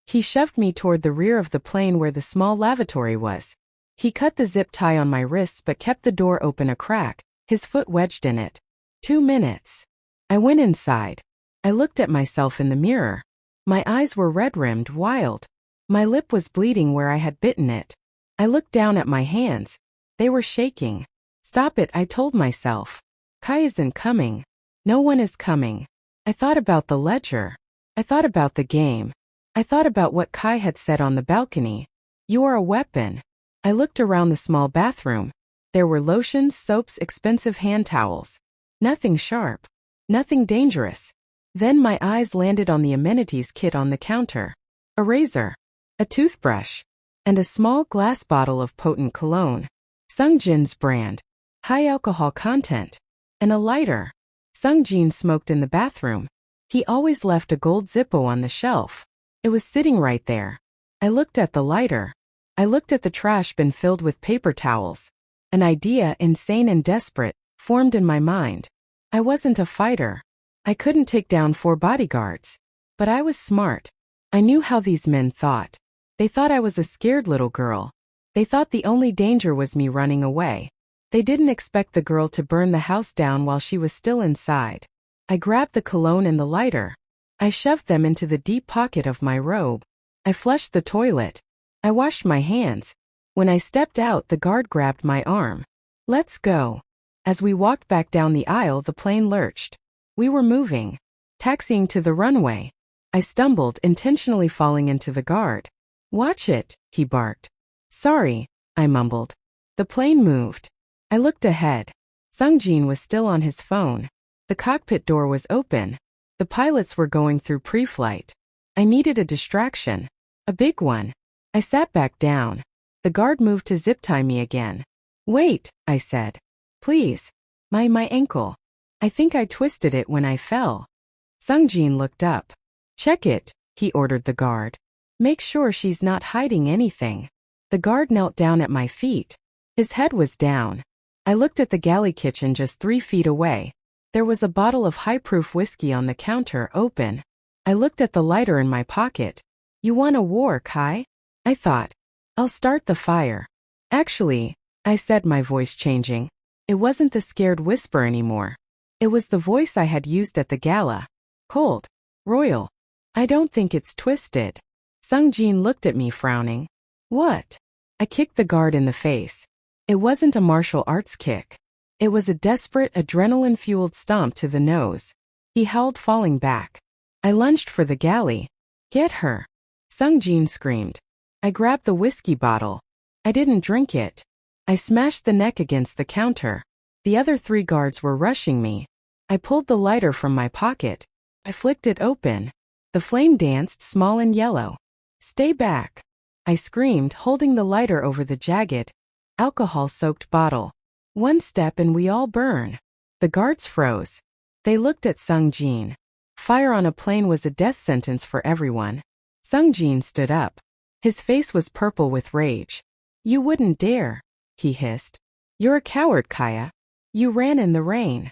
He shoved me toward the rear of the plane where the small lavatory was. He cut the zip tie on my wrists but kept the door open a crack, his foot wedged in it. 2 minutes. I went inside. I looked at myself in the mirror. My eyes were red-rimmed, wild. My lip was bleeding where I had bitten it. I looked down at my hands. They were shaking. Stop it, I told myself. Kai isn't coming. No one is coming. I thought about the ledger. I thought about the game. I thought about what Kai had said on the balcony. You are a weapon. I looked around the small bathroom. There were lotions, soaps, expensive hand towels. Nothing sharp. Nothing dangerous. Then my eyes landed on the amenities kit on the counter. A razor. A toothbrush. And a small glass bottle of potent cologne. Sung Jin's brand. High alcohol content. And a lighter. Sung Jin smoked in the bathroom. He always left a gold Zippo on the shelf. It was sitting right there. I looked at the lighter. I looked at the trash bin filled with paper towels. An idea, insane and desperate, formed in my mind. I wasn't a fighter. I couldn't take down 4 bodyguards. But I was smart. I knew how these men thought. They thought I was a scared little girl. They thought the only danger was me running away. They didn't expect the girl to burn the house down while she was still inside. I grabbed the cologne and the lighter. I shoved them into the deep pocket of my robe. I flushed the toilet. I washed my hands. When I stepped out, the guard grabbed my arm. Let's go. As we walked back down the aisle, the plane lurched. We were moving. Taxiing to the runway. I stumbled, intentionally falling into the guard. Watch it, he barked. Sorry, I mumbled. The plane moved. I looked ahead. Sung Jin was still on his phone. The cockpit door was open. The pilots were going through pre-flight. I needed a distraction. A big one. I sat back down. The guard moved to zip-tie me again. Wait, I said. Please. My ankle. I think I twisted it when I fell. Sung Jin looked up. Check it, he ordered the guard. Make sure she's not hiding anything. The guard knelt down at my feet. His head was down. I looked at the galley kitchen just 3 feet away. There was a bottle of high-proof whiskey on the counter, open. I looked at the lighter in my pocket. You want a war, Kai? I thought. I'll start the fire. Actually, I said, my voice changing. It wasn't the scared whisper anymore. It was the voice I had used at the gala. Cold. Royal. I don't think it's twisted. Sung Jin looked at me, frowning. What? I kicked the guard in the face. It wasn't a martial arts kick. It was a desperate, adrenaline-fueled stomp to the nose. He howled, falling back. I lunged for the galley. Get her. Sung Jin screamed. I grabbed the whiskey bottle. I didn't drink it. I smashed the neck against the counter. The other 3 guards were rushing me. I pulled the lighter from my pocket. I flicked it open. The flame danced, small and yellow. "Stay back!" I screamed, holding the lighter over the jagged, alcohol-soaked bottle. "One step and we all burn." The guards froze. They looked at Sung-jin. Fire on a plane was a death sentence for everyone. Sung-jin stood up. His face was purple with rage. "You wouldn't dare," he hissed. "You're a coward, Kaya. You ran in the rain."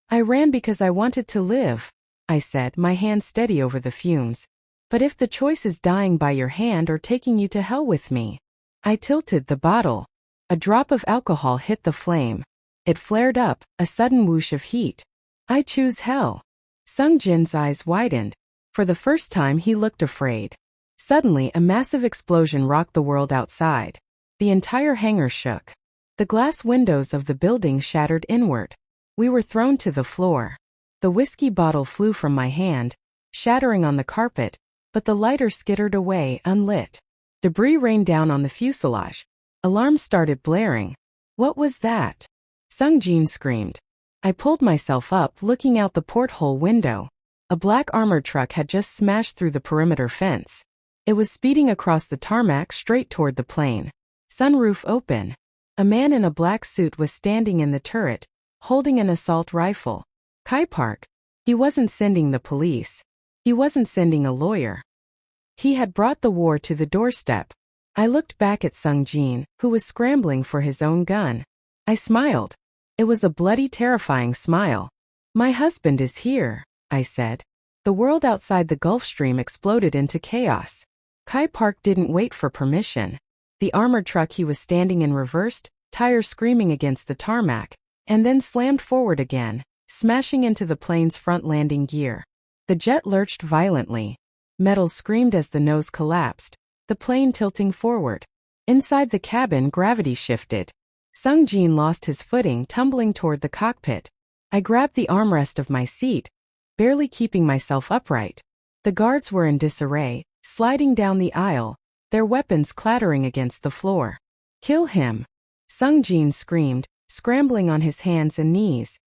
"I ran because I wanted to live," I said, my hand steady over the fumes. "But if the choice is dying by your hand or taking you to hell with me." I tilted the bottle. A drop of alcohol hit the flame. It flared up, a sudden whoosh of heat. "I choose hell." Sung-jin's eyes widened. For the first time he looked afraid. Suddenly a massive explosion rocked the world outside. The entire hangar shook. The glass windows of the building shattered inward. We were thrown to the floor. The whiskey bottle flew from my hand, shattering on the carpet, but the lighter skittered away unlit. Debris rained down on the fuselage. Alarms started blaring. "What was that?" Sung-jin screamed. I pulled myself up, looking out the porthole window. A black armored truck had just smashed through the perimeter fence. It was speeding across the tarmac straight toward the plane. Sunroof open. A man in a black suit was standing in the turret, holding an assault rifle. Kai Park. He wasn't sending the police. He wasn't sending a lawyer. He had brought the war to the doorstep. I looked back at Sung-jin, who was scrambling for his own gun. I smiled. It was a bloody, terrifying smile. "My husband is here," I said. The world outside the Gulf Stream exploded into chaos. Kai Park didn't wait for permission. The armored truck he was standing in reversed, tires screaming against the tarmac, and then slammed forward again, smashing into the plane's front landing gear. The jet lurched violently. Metal screamed as the nose collapsed, the plane tilting forward. Inside the cabin, gravity shifted. Sung-jin lost his footing, tumbling toward the cockpit. I grabbed the armrest of my seat, barely keeping myself upright. The guards were in disarray, sliding down the aisle, their weapons clattering against the floor. "Kill him!" Sung-jin screamed, scrambling on his hands and knees.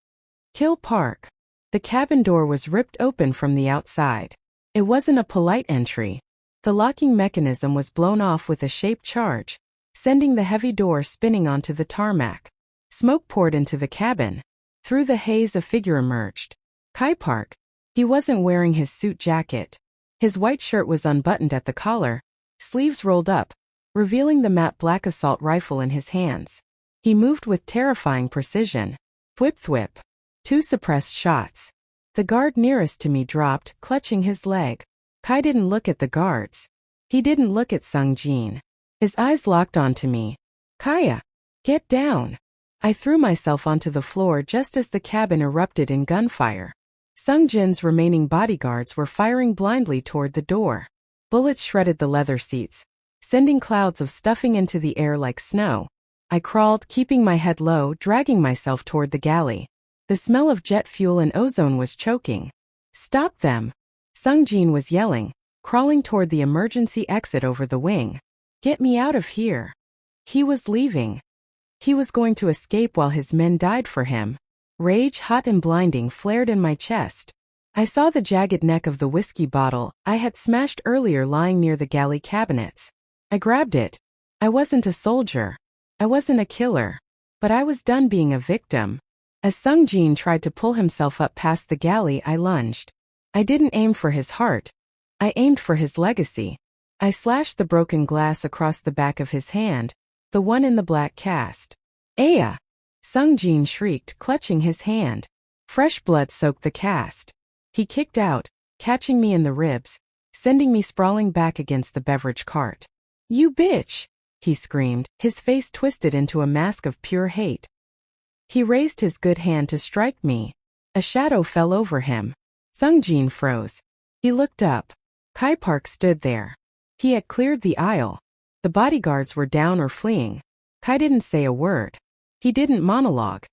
"Kill Park!" The cabin door was ripped open from the outside. It wasn't a polite entry. The locking mechanism was blown off with a shaped charge, sending the heavy door spinning onto the tarmac. Smoke poured into the cabin. Through the haze a figure emerged. Kai Park. He wasn't wearing his suit jacket. His white shirt was unbuttoned at the collar, sleeves rolled up, revealing the matte black assault rifle in his hands. He moved with terrifying precision. Thwip thwip. 2 suppressed shots. The guard nearest to me dropped, clutching his leg. Kai didn't look at the guards. He didn't look at Sung-jin. His eyes locked onto me. "Kaya! Get down!" I threw myself onto the floor just as the cabin erupted in gunfire. Sung-jin's remaining bodyguards were firing blindly toward the door. Bullets shredded the leather seats, sending clouds of stuffing into the air like snow. I crawled, keeping my head low, dragging myself toward the galley. The smell of jet fuel and ozone was choking. "Stop them!" Sung-jin was yelling, crawling toward the emergency exit over the wing. "Get me out of here." He was leaving. He was going to escape while his men died for him. Rage, hot and blinding, flared in my chest. I saw the jagged neck of the whiskey bottle I had smashed earlier lying near the galley cabinets. I grabbed it. I wasn't a soldier. I wasn't a killer. But I was done being a victim. As Sung-jin tried to pull himself up past the galley, I lunged. I didn't aim for his heart. I aimed for his legacy. I slashed the broken glass across the back of his hand, the one in the black cast. "Aya!" Sung-jin shrieked, clutching his hand. Fresh blood soaked the cast. He kicked out, catching me in the ribs, sending me sprawling back against the beverage cart. "You bitch!" he screamed, his face twisted into a mask of pure hate. He raised his good hand to strike me. A shadow fell over him. Sung-jin froze. He looked up. Kai Park stood there. He had cleared the aisle. The bodyguards were down or fleeing. Kai didn't say a word. He didn't monologue.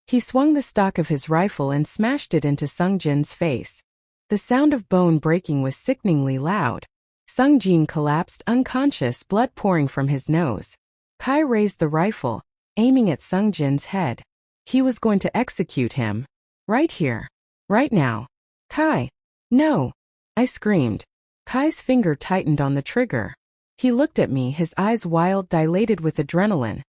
He swung the stock of his rifle and smashed it into Sung-jin's face. The sound of bone breaking was sickeningly loud. Sung-jin collapsed unconscious, blood pouring from his nose. Kai raised the rifle, aiming at Sung-jin's head. He was going to execute him. Right here. Right now. Kai. No. I screamed. Kai's finger tightened on the trigger. He looked at me, his eyes wild, dilated with adrenaline.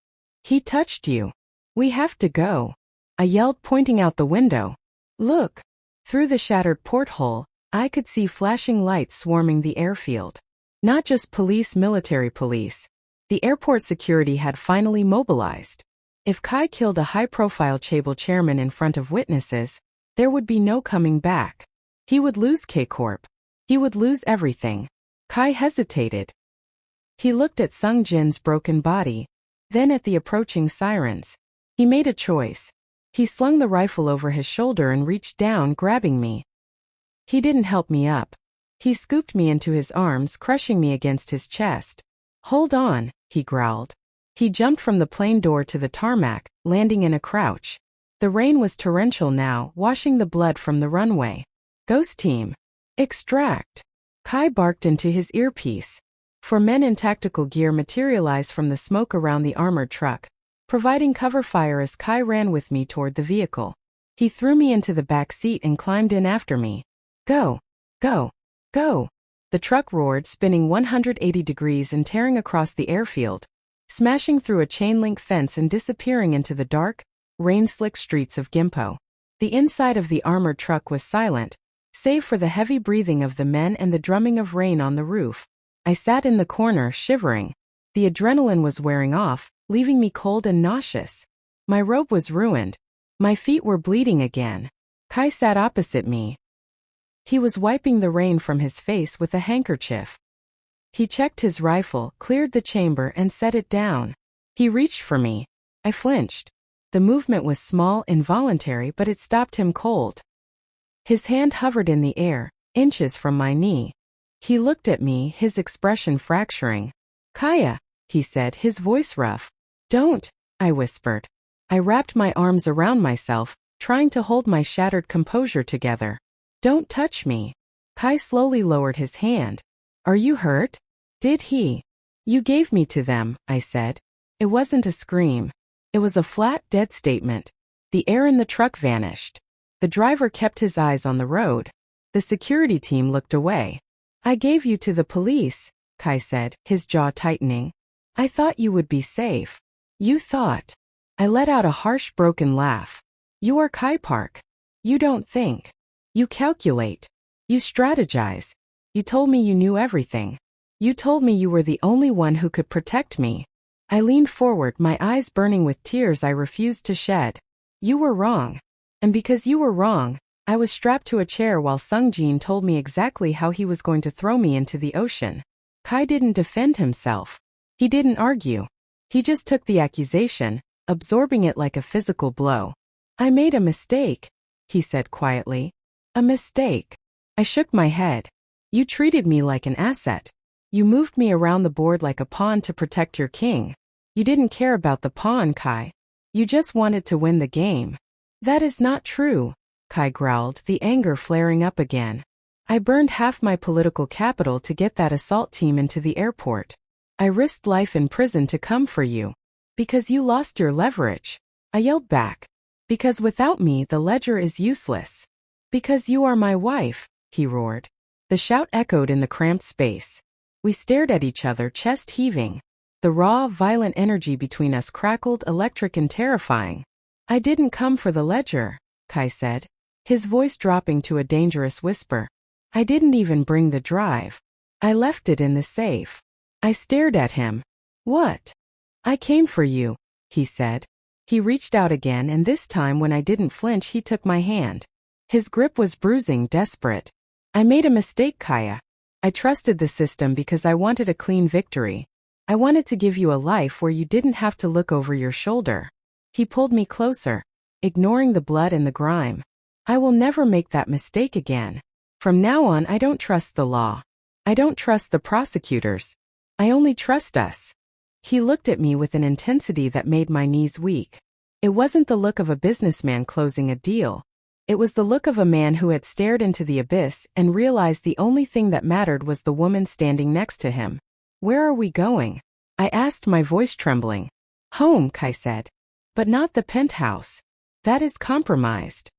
He touched you. We have to go. I yelled, pointing out the window. Look. Through the shattered porthole, I could see flashing lights swarming the airfield. Not just police, military police. The airport security had finally mobilized. If Kai killed a high-profile Chaebol chairman in front of witnesses, there would be no coming back. He would lose K-Corp. He would lose everything. Kai hesitated. He looked at Sung Jin's broken body, then at the approaching sirens. He made a choice. He slung the rifle over his shoulder and reached down, grabbing me. He didn't help me up. He scooped me into his arms, crushing me against his chest. Hold on, he growled. He jumped from the plane door to the tarmac, landing in a crouch. The rain was torrential now, washing the blood from the runway. Ghost team. Extract. Kai barked into his earpiece. 4 men in tactical gear materialized from the smoke around the armored truck, providing cover fire as Kai ran with me toward the vehicle. He threw me into the back seat and climbed in after me. Go. Go. Go. The truck roared, spinning 180 degrees and tearing across the airfield, smashing through a chain-link fence and disappearing into the dark, rain-slick streets of Gimpo. The inside of the armored truck was silent, save for the heavy breathing of the men and the drumming of rain on the roof. I sat in the corner, shivering. The adrenaline was wearing off, leaving me cold and nauseous. My robe was ruined. My feet were bleeding again. Kai sat opposite me. He was wiping the rain from his face with a handkerchief. He checked his rifle, cleared the chamber, and set it down. He reached for me. I flinched. The movement was small, involuntary, but it stopped him cold. His hand hovered in the air, inches from my knee. He looked at me, his expression fracturing. Kaya, he said, his voice rough. Don't, I whispered. I wrapped my arms around myself, trying to hold my shattered composure together. Don't touch me. Kai slowly lowered his hand. Are you hurt? Did he? You gave me to them, I said. It wasn't a scream. It was a flat, dead statement. The air in the truck vanished. The driver kept his eyes on the road. The security team looked away. I gave you to the police, Kai said, his jaw tightening. I thought you would be safe. You thought. I let out a harsh, broken laugh. You are Kai Park. You don't think. You calculate. You strategize. You told me you knew everything. You told me you were the only one who could protect me. I leaned forward, my eyes burning with tears I refused to shed. You were wrong. And because you were wrong, I was strapped to a chair while Sung Jin told me exactly how he was going to throw me into the ocean. Kai didn't defend himself. He didn't argue. He just took the accusation, absorbing it like a physical blow. I made a mistake, he said quietly. A mistake. I shook my head. You treated me like an asset. You moved me around the board like a pawn to protect your king. You didn't care about the pawn, Kai. You just wanted to win the game. That is not true, Kai growled, the anger flaring up again. I burned half my political capital to get that assault team into the airport. I risked life in prison to come for you. Because you lost your leverage. I yelled back. Because without me the ledger is useless. Because you are my wife, he roared. The shout echoed in the cramped space. We stared at each other, chest heaving. The raw, violent energy between us crackled, electric and terrifying. I didn't come for the ledger, Kai said, his voice dropping to a dangerous whisper. I didn't even bring the drive. I left it in the safe. I stared at him. What? I came for you, he said. He reached out again, and this time when I didn't flinch he took my hand. His grip was bruising, desperate. I made a mistake, Kaya. I trusted the system because I wanted a clean victory. I wanted to give you a life where you didn't have to look over your shoulder. He pulled me closer, ignoring the blood and the grime. I will never make that mistake again. From now on I don't trust the law. I don't trust the prosecutors. I only trust us. He looked at me with an intensity that made my knees weak. It wasn't the look of a businessman closing a deal. It was the look of a man who had stared into the abyss and realized the only thing that mattered was the woman standing next to him. Where are we going? I asked, my voice trembling. Home, Kai said. But not the penthouse. That is compromised.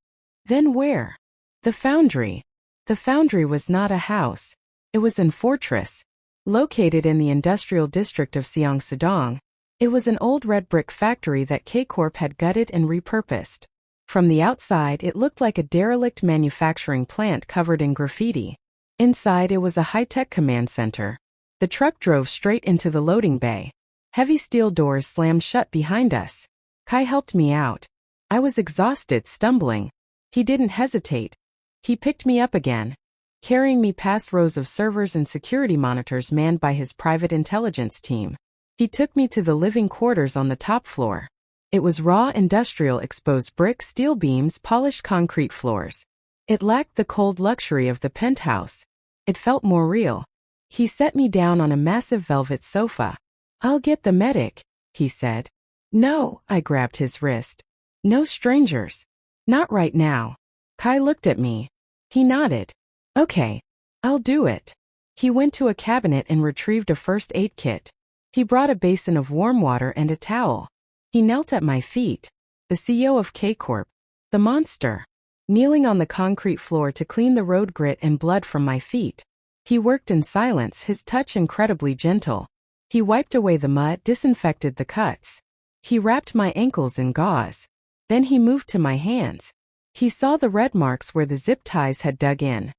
Then where? The foundry. The foundry was not a house. It was an fortress. Located in the industrial district of Seongsadong, it was an old red brick factory that K-Corp had gutted and repurposed. From the outside, it looked like a derelict manufacturing plant covered in graffiti. Inside, it was a high-tech command center. The truck drove straight into the loading bay. Heavy steel doors slammed shut behind us. Kai helped me out. I was exhausted, stumbling. He didn't hesitate. He picked me up again, carrying me past rows of servers and security monitors manned by his private intelligence team. He took me to the living quarters on the top floor. It was raw industrial exposed brick, steel beams, polished concrete floors. It lacked the cold luxury of the penthouse. It felt more real. He set me down on a massive velvet sofa. "I'll get the medic," he said. "No," I grabbed his wrist. "No strangers. Not right now." Kai looked at me. He nodded. "Okay. I'll do it." He went to a cabinet and retrieved a first aid kit. He brought a basin of warm water and a towel. He knelt at my feet. The CEO of K-Corp, the monster, kneeling on the concrete floor to clean the road grit and blood from my feet. He worked in silence, his touch incredibly gentle. He wiped away the mud, disinfected the cuts. He wrapped my ankles in gauze. Then he moved to my hands. He saw the red marks where the zip ties had dug in.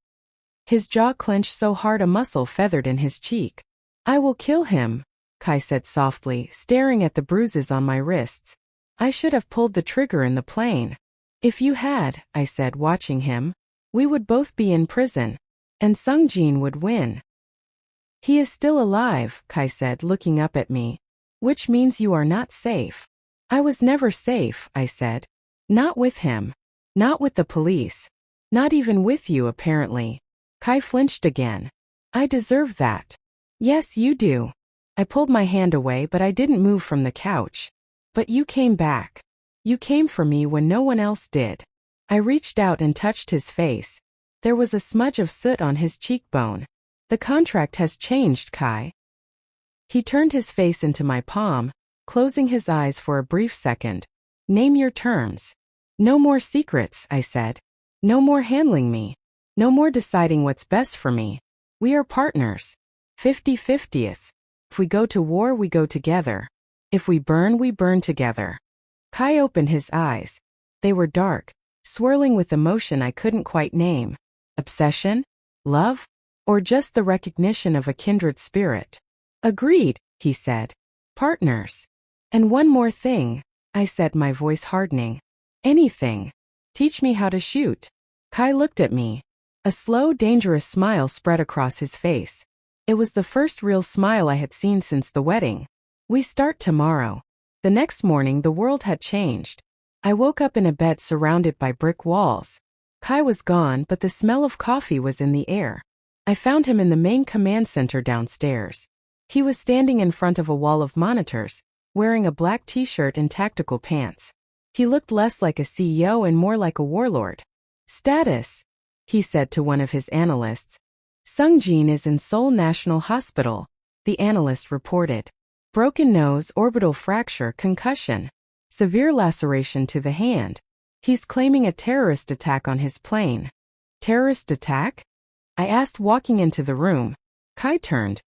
His jaw clenched so hard a muscle feathered in his cheek. "I will kill him," Kai said softly, staring at the bruises on my wrists. "I should have pulled the trigger in the plane." "If you had," I said, watching him, "we would both be in prison. And Sung-jin would win." "He is still alive," Kai said, looking up at me. "Which means you are not safe." "I was never safe," I said. "Not with him. Not with the police. Not even with you, apparently." Kai flinched again. "I deserve that." "Yes, you do." I pulled my hand away, but I didn't move from the couch. "But you came back. You came for me when no one else did." I reached out and touched his face. There was a smudge of soot on his cheekbone. "The contract has changed, Kai." He turned his face into my palm, closing his eyes for a brief second. "Name your terms." "No more secrets," I said. "No more handling me. No more deciding what's best for me. We are partners. 50-50th. If we go to war, we go together. If we burn together." Kai opened his eyes. They were dark, swirling with emotion I couldn't quite name. Obsession? Love? Or just the recognition of a kindred spirit? "Agreed," he said. "Partners." "And one more thing," I said, my voice hardening. "Anything. Teach me how to shoot." Kai looked at me. A slow, dangerous smile spread across his face. It was the first real smile I had seen since the wedding. "We start tomorrow." The next morning, the world had changed. I woke up in a bed surrounded by brick walls. Kai was gone, but the smell of coffee was in the air. I found him in the main command center downstairs. He was standing in front of a wall of monitors, wearing a black t-shirt and tactical pants. He looked less like a CEO and more like a warlord. "Status," he said to one of his analysts. "Sung-jin is in Seoul National Hospital," the analyst reported. "Broken nose, orbital fracture, concussion. Severe laceration to the hand. He's claiming a terrorist attack on his plane." "Terrorist attack?" I asked, walking into the room. Kai turned.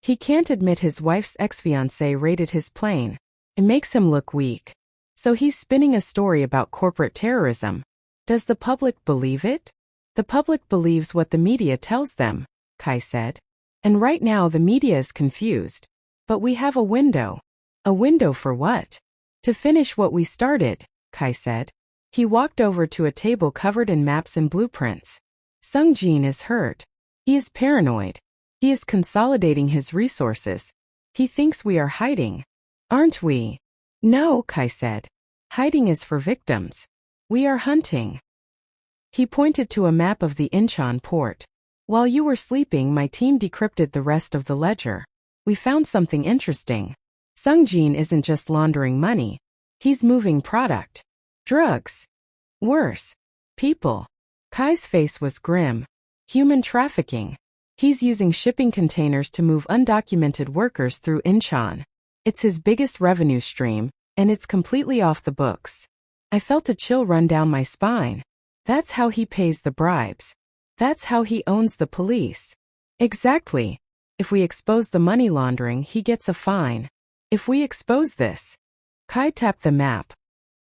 "He can't admit his wife's ex-fiancé raided his plane. It makes him look weak. So he's spinning a story about corporate terrorism. Does the public believe it?" "The public believes what the media tells them," Kai said. "And right now the media is confused. But we have a window." "A window for what?" "To finish what we started," Kai said. He walked over to a table covered in maps and blueprints. "Sung-jin is hurt. He is paranoid. He is consolidating his resources. He thinks we are hiding." "Aren't we?" "No," Kai said. "Hiding is for victims. We are hunting." He pointed to a map of the Incheon port. "While you were sleeping, my team decrypted the rest of the ledger. We found something interesting. Sung-jin isn't just laundering money. He's moving product. Drugs. Worse. People." Kai's face was grim. "Human trafficking. He's using shipping containers to move undocumented workers through Incheon. It's his biggest revenue stream, and it's completely off the books." I felt a chill run down my spine. That's how he pays the bribes. That's how he owns the police. Exactly. If we expose the money laundering, he gets a fine. If we expose this, Kai tapped the map,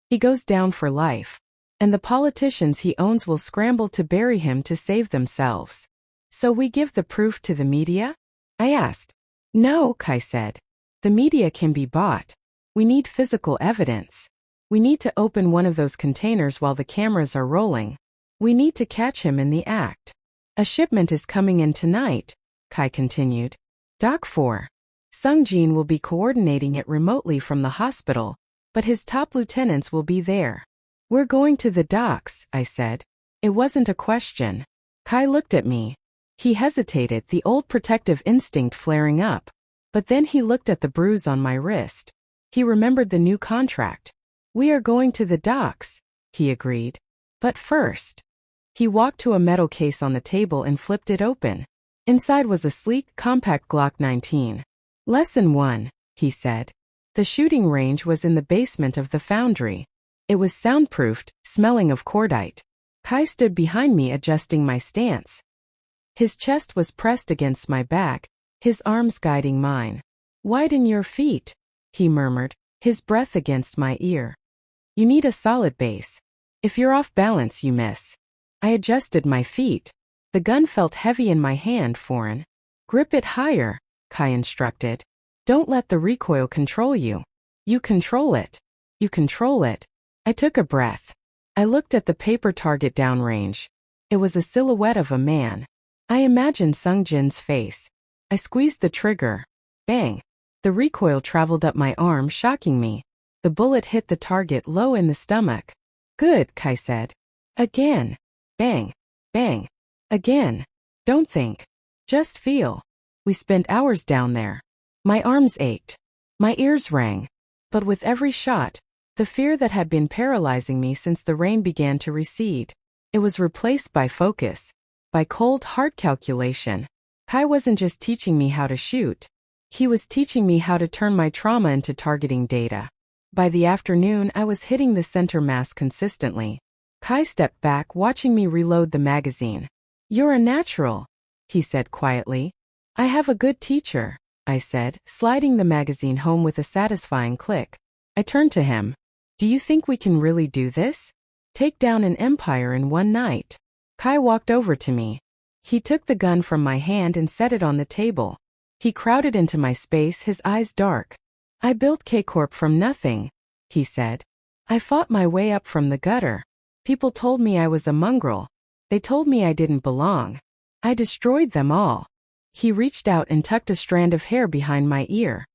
he goes down for life. And the politicians he owns will scramble to bury him to save themselves. So we give the proof to the media? I asked. No, Kai said. The media can be bought. We need physical evidence. We need to open one of those containers while the cameras are rolling. We need to catch him in the act. A shipment is coming in tonight, Kai continued. Doc 4. Sung Jin will be coordinating it remotely from the hospital, but his top lieutenants will be there. We're going to the docks, I said. It wasn't a question. Kai looked at me. He hesitated, the old protective instinct flaring up. But then he looked at the bruise on my wrist. He remembered the new contract. We are going to the docks, he agreed. But first. He walked to a metal case on the table and flipped it open. Inside was a sleek, compact Glock 19. Lesson 1, he said. The shooting range was in the basement of the foundry. It was soundproofed, smelling of cordite. Kai stood behind me adjusting my stance. His chest was pressed against my back, his arms guiding mine. Widen your feet, he murmured, his breath against my ear. You need a solid base. If you're off balance, you miss. I adjusted my feet. The gun felt heavy in my hand, foreign. Grip it higher, Kai instructed. Don't let the recoil control you. You control it. You control it. I took a breath. I looked at the paper target downrange. It was a silhouette of a man. I imagined Sung Jin's face. I squeezed the trigger. Bang. The recoil traveled up my arm, shocking me. The bullet hit the target low in the stomach. Good, Kai said. Again. Bang. Bang. Again. Don't think. Just feel. We spent hours down there. My arms ached. My ears rang. But with every shot, the fear that had been paralyzing me since the rain began to recede. It was replaced by focus. By cold, hard calculation. Kai wasn't just teaching me how to shoot. He was teaching me how to turn my trauma into targeting data. By the afternoon, I was hitting the center mass consistently. Kai stepped back, watching me reload the magazine. You're a natural, he said quietly. I have a good teacher, I said, sliding the magazine home with a satisfying click. I turned to him. Do you think we can really do this? Take down an empire in one night? Kai walked over to me. He took the gun from my hand and set it on the table. He crowded into my space, his eyes dark. I built K-Corp from nothing, he said. I fought my way up from the gutter. People told me I was a mongrel. They told me I didn't belong. I destroyed them all. He reached out and tucked a strand of hair behind my ear.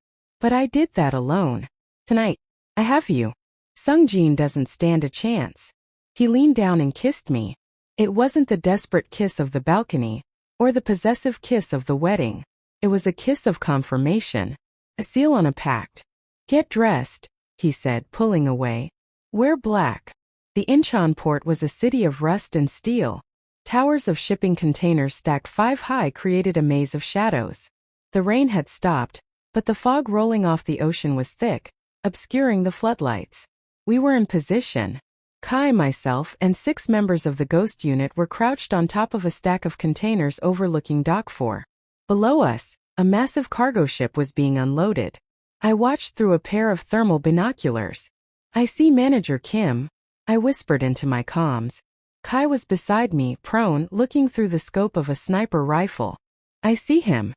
But I did that alone. Tonight, I have you. Sung Jin doesn't stand a chance. He leaned down and kissed me. It wasn't the desperate kiss of the balcony, or the possessive kiss of the wedding. It was a kiss of confirmation. A seal on a pact. Get dressed, he said, pulling away. Wear black. The Incheon port was a city of rust and steel. Towers of shipping containers stacked 5 high created a maze of shadows. The rain had stopped, but the fog rolling off the ocean was thick, obscuring the floodlights. We were in position. Kai, myself, and 6 members of the Ghost Unit were crouched on top of a stack of containers overlooking Dock 4. Below us, a massive cargo ship was being unloaded. I watched through a pair of thermal binoculars. I see Manager Kim, I whispered into my comms. Kai was beside me, prone, looking through the scope of a sniper rifle. I see him.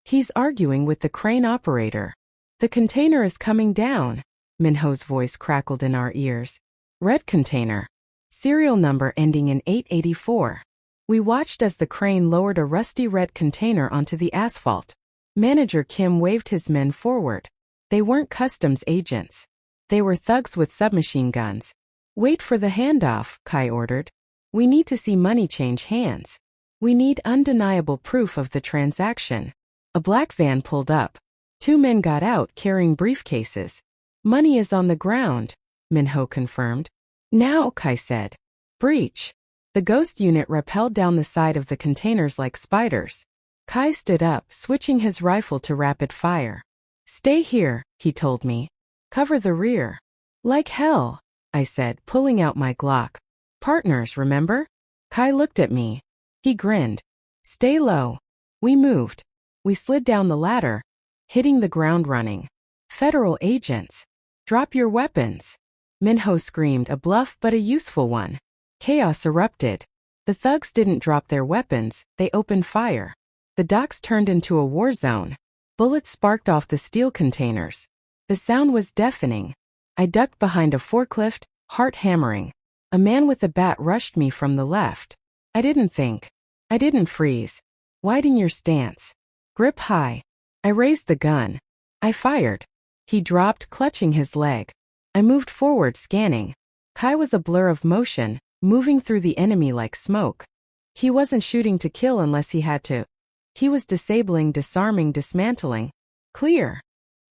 He's arguing with the crane operator. The container is coming down, Minho's voice crackled in our ears. Red container. Serial number ending in 884. We watched as the crane lowered a rusty red container onto the asphalt. Manager Kim waved his men forward. They weren't customs agents. They were thugs with submachine guns. Wait for the handoff, Kai ordered. We need to see money change hands. We need undeniable proof of the transaction. A black van pulled up. 2 men got out carrying briefcases. Money is on the ground, Minho confirmed. Now, Kai said. Breach. The Ghost Unit rappelled down the side of the containers like spiders. Kai stood up, switching his rifle to rapid fire. Stay here, he told me. Cover the rear. Like hell. I said, pulling out my Glock. Partners, remember? Kai looked at me. He grinned. Stay low. We moved. We slid down the ladder, hitting the ground running. Federal agents. Drop your weapons. Minho screamed, a bluff but a useful one. Chaos erupted. The thugs didn't drop their weapons, they opened fire. The docks turned into a war zone. Bullets sparked off the steel containers. The sound was deafening. I ducked behind a forklift, heart hammering. A man with a bat rushed me from the left. I didn't think. I didn't freeze. Widen your stance. Grip high. I raised the gun. I fired. He dropped, clutching his leg. I moved forward, scanning. Kai was a blur of motion, moving through the enemy like smoke. He wasn't shooting to kill unless he had to. He was disabling, disarming, dismantling. Clear.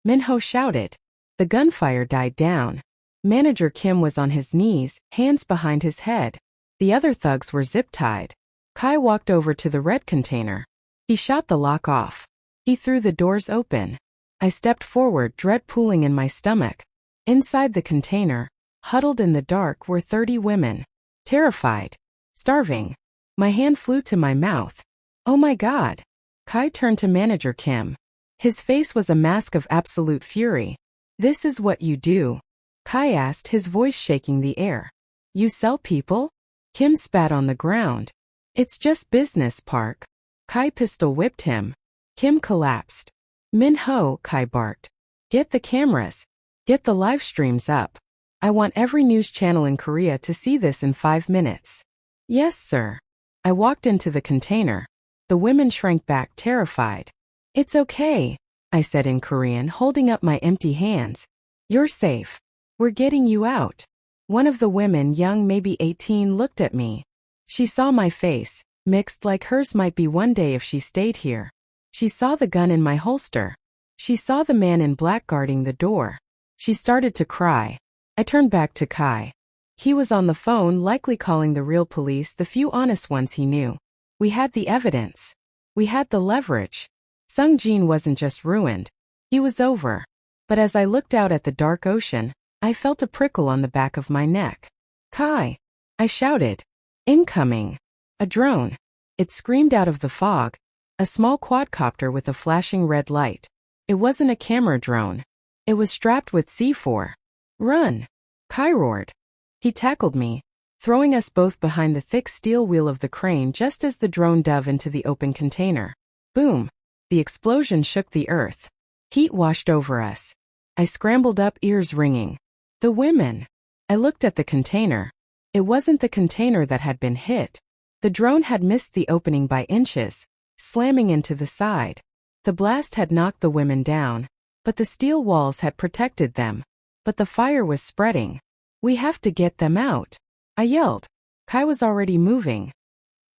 Minho shouted. The gunfire died down. Manager Kim was on his knees, hands behind his head. The other thugs were zip-tied. Kai walked over to the red container. He shot the lock off. He threw the doors open. I stepped forward, dread pooling in my stomach. Inside the container, huddled in the dark, were 30 women. Terrified. Starving. My hand flew to my mouth. Oh my God. Kai turned to Manager Kim. His face was a mask of absolute fury. This is what you do? Kai asked, his voice shaking the air. You sell people? Kim spat on the ground. It's just business, Park. Kai pistol whipped him. Kim collapsed. Minho, Kai barked. Get the cameras. Get the live streams up. I want every news channel in Korea to see this in 5 minutes. Yes, sir. I walked into the container. The women shrank back, terrified. It's okay, I said in Korean, holding up my empty hands. You're safe. We're getting you out. One of the women, young, maybe 18, looked at me. She saw my face, mixed like hers might be one day if she stayed here. She saw the gun in my holster. She saw the man in black guarding the door. She started to cry. I turned back to Kai. He was on the phone, likely calling the real police, the few honest ones he knew. We had the evidence. We had the leverage. Sung Jin wasn't just ruined. He was over. But as I looked out at the dark ocean, I felt a prickle on the back of my neck. Kai! I shouted. Incoming! A drone. It screamed out of the fog. A small quadcopter with a flashing red light. It wasn't a camera drone. It was strapped with C4. Run! Kai roared. He tackled me, throwing us both behind the thick steel wheel of the crane just as the drone dove into the open container. Boom! The explosion shook the earth. Heat washed over us. I scrambled up, ears ringing. The women! I looked at the container. It wasn't the container that had been hit. The drone had missed the opening by inches, slamming into the side. The blast had knocked the women down, but the steel walls had protected them. But the fire was spreading. We have to get them out, I yelled. Kai was already moving.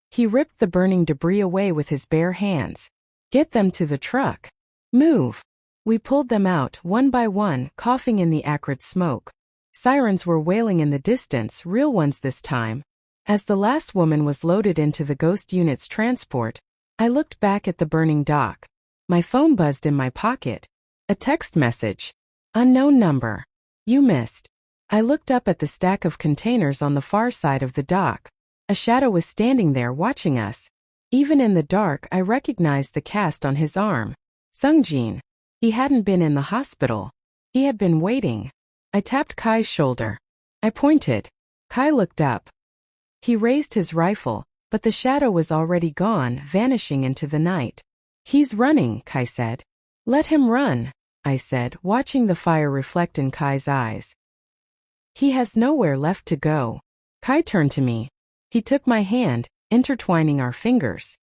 He ripped the burning debris away with his bare hands. Get them to the truck. Move. We pulled them out, one by one, coughing in the acrid smoke. Sirens were wailing in the distance, real ones this time. As the last woman was loaded into the ghost unit's transport, I looked back at the burning dock. My phone buzzed in my pocket. A text message. Unknown number. You missed. I looked up at the stack of containers on the far side of the dock. A shadow was standing there watching us. Even in the dark, I recognized the cast on his arm. Sungjin. He hadn't been in the hospital. He had been waiting. I tapped Kai's shoulder. I pointed. Kai looked up. He raised his rifle, but the shadow was already gone, vanishing into the night. He's running, Kai said. Let him run, I said, watching the fire reflect in Kai's eyes. He has nowhere left to go. Kai turned to me. He took my hand, intertwining our fingers.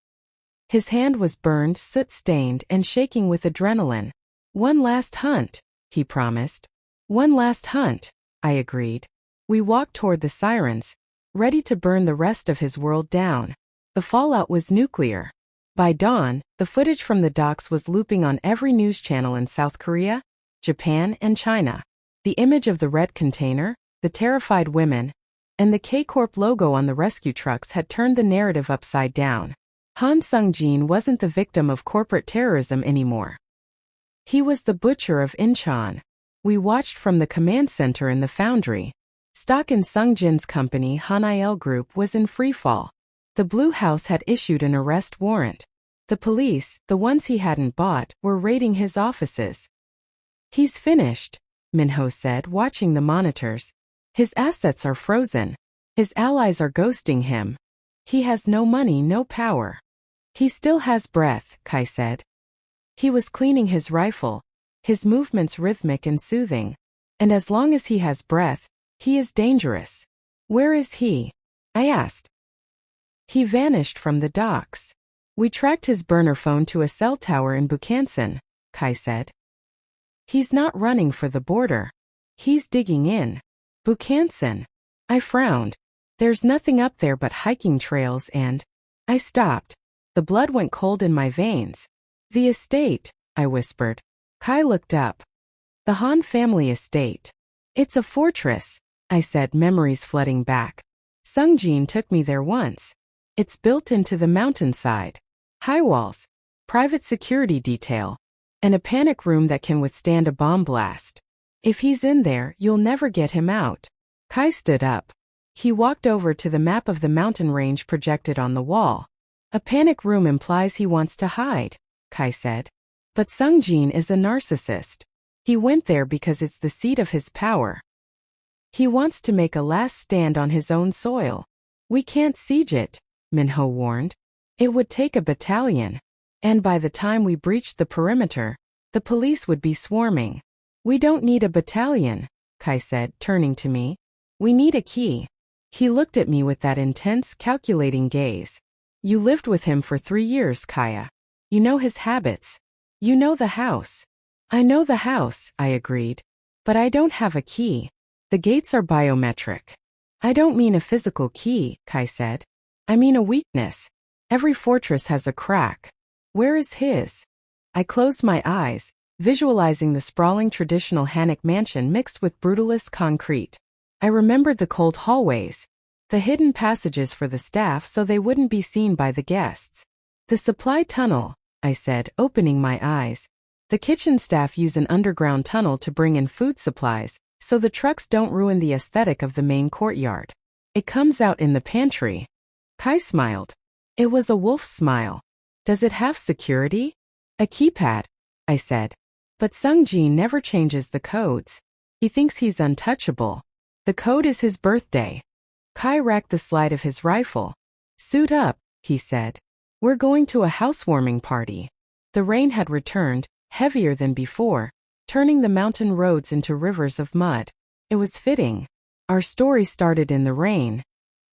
His hand was burned, soot-stained, and shaking with adrenaline. One last hunt, he promised. One last hunt, I agreed. We walked toward the sirens, ready to burn the rest of his world down. The fallout was nuclear. By dawn, the footage from the docks was looping on every news channel in South Korea, Japan, and China. The image of the red container, the terrified women, and the K-Corp logo on the rescue trucks had turned the narrative upside down. Han Sung-jin wasn't the victim of corporate terrorism anymore. He was the butcher of Incheon. We watched from the command center in the foundry. Stock in Sungjin's company Hanail Group was in freefall. The Blue House had issued an arrest warrant. The police, the ones he hadn't bought, were raiding his offices. He's finished, Minho said, watching the monitors. His assets are frozen. His allies are ghosting him. He has no money, no power. He still has breath, Kai said. He was cleaning his rifle, his movements rhythmic and soothing. And as long as he has breath, he is dangerous. Where is he? I asked. He vanished from the docks. We tracked his burner phone to a cell tower in Bukhansan, Kai said. He's not running for the border. He's digging in. Bukhansan. I frowned. There's nothing up there but hiking trails and… I stopped. The blood went cold in my veins. The estate, I whispered. Kai looked up. The Han family estate. It's a fortress, I said, memories flooding back. Sungjin took me there once. It's built into the mountainside. High walls, private security detail, and a panic room that can withstand a bomb blast. If he's in there, you'll never get him out. Kai stood up. He walked over to the map of the mountain range projected on the wall. A panic room implies he wants to hide, Kai said. But Sungjin is a narcissist. He went there because it's the seat of his power. He wants to make a last stand on his own soil. We can't siege it, Minho warned. It would take a battalion. And by the time we breached the perimeter, the police would be swarming. We don't need a battalion, Kai said, turning to me. We need a key. He looked at me with that intense, calculating gaze. You lived with him for 3 years, Kaya. You know his habits. You know the house. I know the house, I agreed. But I don't have a key. The gates are biometric. I don't mean a physical key, Kai said. I mean a weakness. Every fortress has a crack. Where is his? I closed my eyes, visualizing the sprawling traditional Hanok mansion mixed with brutalist concrete. I remembered the cold hallways, the hidden passages for the staff so they wouldn't be seen by the guests. The supply tunnel, I said, opening my eyes. The kitchen staff use an underground tunnel to bring in food supplies, so the trucks don't ruin the aesthetic of the main courtyard. It comes out in the pantry. Kai smiled. It was a wolf's smile. Does it have security? A keypad, I said. But Sungjin never changes the codes. He thinks he's untouchable. The code is his birthday. Kai racked the slide of his rifle. Suit up, he said. We're going to a housewarming party. The rain had returned, heavier than before, turning the mountain roads into rivers of mud. It was fitting. Our story started in the rain.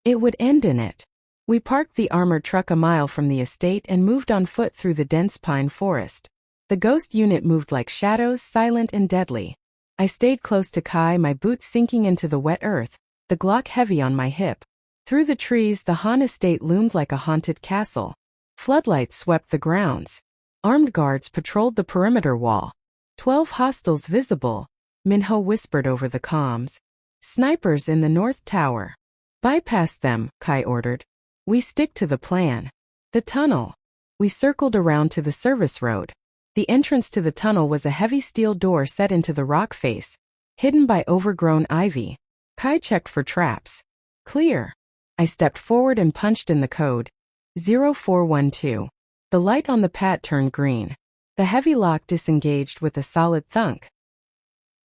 It would end in it. We parked the armored truck a mile from the estate and moved on foot through the dense pine forest. The ghost unit moved like shadows, silent and deadly. I stayed close to Kai, my boots sinking into the wet earth, the Glock heavy on my hip. Through the trees, the Han estate loomed like a haunted castle. Floodlights swept the grounds. Armed guards patrolled the perimeter wall. 12 hostiles visible, Minho whispered over the comms. Snipers in the north tower. Bypass them, Kai ordered. We stick to the plan. The tunnel. We circled around to the service road. The entrance to the tunnel was a heavy steel door set into the rock face, hidden by overgrown ivy. Kai checked for traps. Clear. I stepped forward and punched in the code. 0412. The light on the pad turned green. The heavy lock disengaged with a solid thunk.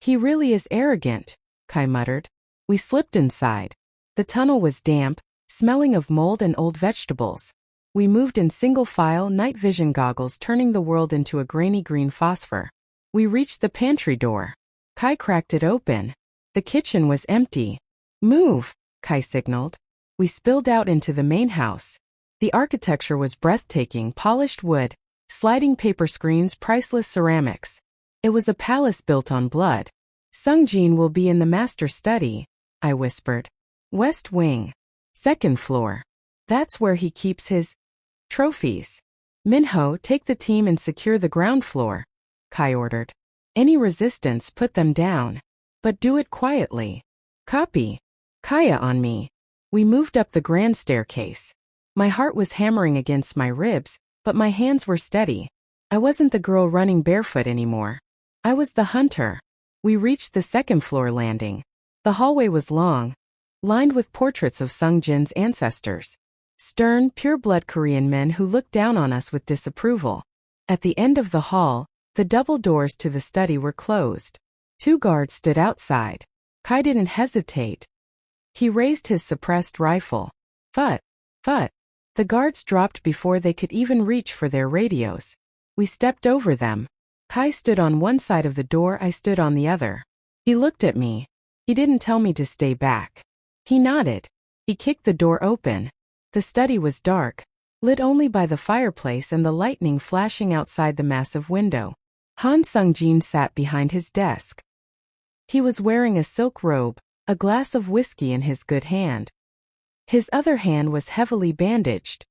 He really is arrogant, Kai muttered. We slipped inside. The tunnel was damp, smelling of mold and old vegetables. We moved in single file, night vision goggles turning the world into a grainy green phosphor. We reached the pantry door. Kai cracked it open. The kitchen was empty. Move, Kai signaled. We spilled out into the main house. The architecture was breathtaking, polished wood, sliding paper screens, priceless ceramics. It was a palace built on blood. Sungjin will be in the master study, I whispered. West wing. Second floor. That's where he keeps his trophies. Minho, take the team and secure the ground floor, Kai ordered. Any resistance, put them down. But do it quietly. Copy. Kaya on me. We moved up the grand staircase. My heart was hammering against my ribs, but my hands were steady. I wasn't the girl running barefoot anymore. I was the hunter. We reached the second floor landing. The The hallway was long, lined with portraits of Sung Jin's ancestors. Stern, pure-blood Korean men who looked down on us with disapproval. At the end of the hall, the double doors to the study were closed. 2 guards stood outside. Kai didn't hesitate. He raised his suppressed rifle. Phut, phut. The guards dropped before they could even reach for their radios. We stepped over them. Kai stood on one side of the door, I stood on the other. He looked at me. He didn't tell me to stay back. He nodded. He kicked the door open. The study was dark, lit only by the fireplace and the lightning flashing outside the massive window. Han Sung-jin sat behind his desk. He was wearing a silk robe, a glass of whiskey in his good hand. His other hand was heavily bandaged.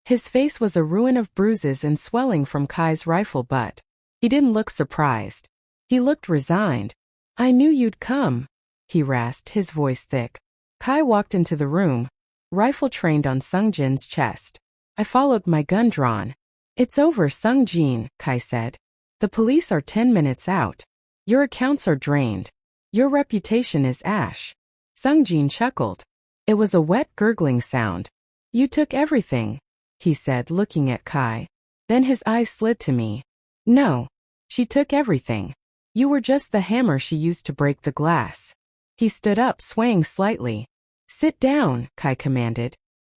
His face was a ruin of bruises and swelling from Kai's rifle butt. He didn't look surprised. He looked resigned. "I knew you'd come," he rasped, his voice thick. Kai walked into the room, rifle trained on Sung-jin's chest. I followed, my gun drawn. "It's over, Sung-jin," Kai said. "The police are 10 minutes out. Your accounts are drained. Your reputation is ash." Sung-jin chuckled. It was a wet, gurgling sound. "You took everything," he said, looking at Kai. Then his eyes slid to me. "No. She took everything. You were just the hammer she used to break the glass." He stood up, swaying slightly. "Sit down," Kai commanded.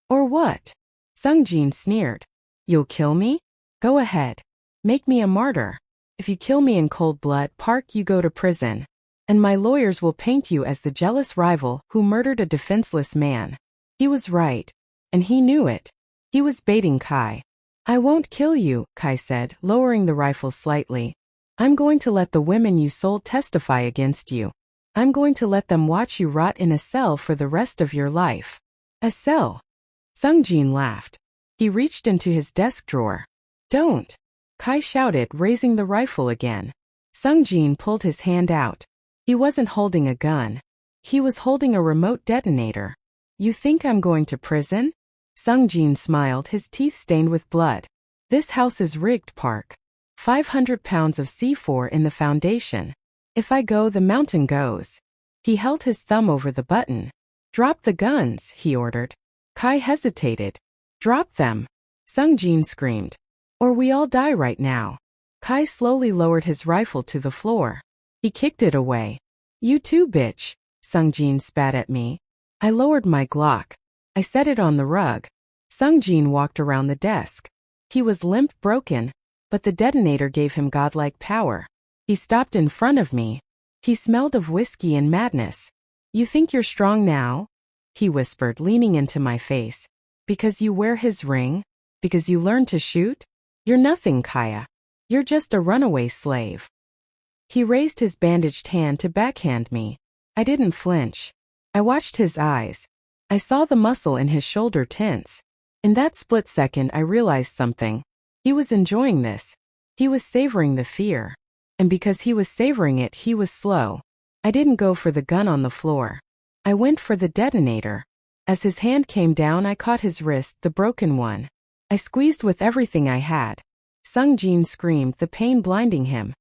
"Or what?" Sung-jin sneered. "You'll kill me? Go ahead. Make me a martyr. If you kill me in cold blood, Park, you go to prison. And my lawyers will paint you as the jealous rival who murdered a defenseless man." He was right. And he knew it. He was baiting Kai. "I won't kill you," Kai said, lowering the rifle slightly. "I'm going to let the women you sold testify against you. I'm going to let them watch you rot in a cell for the rest of your life." "A cell?" Sung-jin laughed. He reached into his desk drawer. "Don't!" Kai shouted, raising the rifle again. Sung-jin pulled his hand out. He wasn't holding a gun. He was holding a remote detonator. "You think I'm going to prison?" Sung-jin smiled, his teeth stained with blood. "This house is rigged, Park. 500 pounds of C4 in the foundation. If I go, the mountain goes." He held his thumb over the button. "Drop the guns," he ordered. Kai hesitated. "Drop them," Sung-jin screamed. "Or we all die right now." Kai slowly lowered his rifle to the floor. He kicked it away. "You too, bitch," Sung-jin spat at me. I lowered my Glock. I set it on the rug. Sung-jin walked around the desk. He was limp, broken, but the detonator gave him godlike power. He stopped in front of me. He smelled of whiskey and madness. "You think you're strong now?" he whispered, leaning into my face. "Because you wear his ring? Because you learned to shoot? You're nothing, Kaya. You're just a runaway slave." He raised his bandaged hand to backhand me. I didn't flinch. I watched his eyes. I saw the muscle in his shoulder tense. In that split second, I realized something. He was enjoying this. He was savoring the fear. And because he was savoring it, he was slow. I didn't go for the gun on the floor. I went for the detonator. As his hand came down, I caught his wrist, the broken one. I squeezed with everything I had. Sung-jin screamed, the pain blinding him.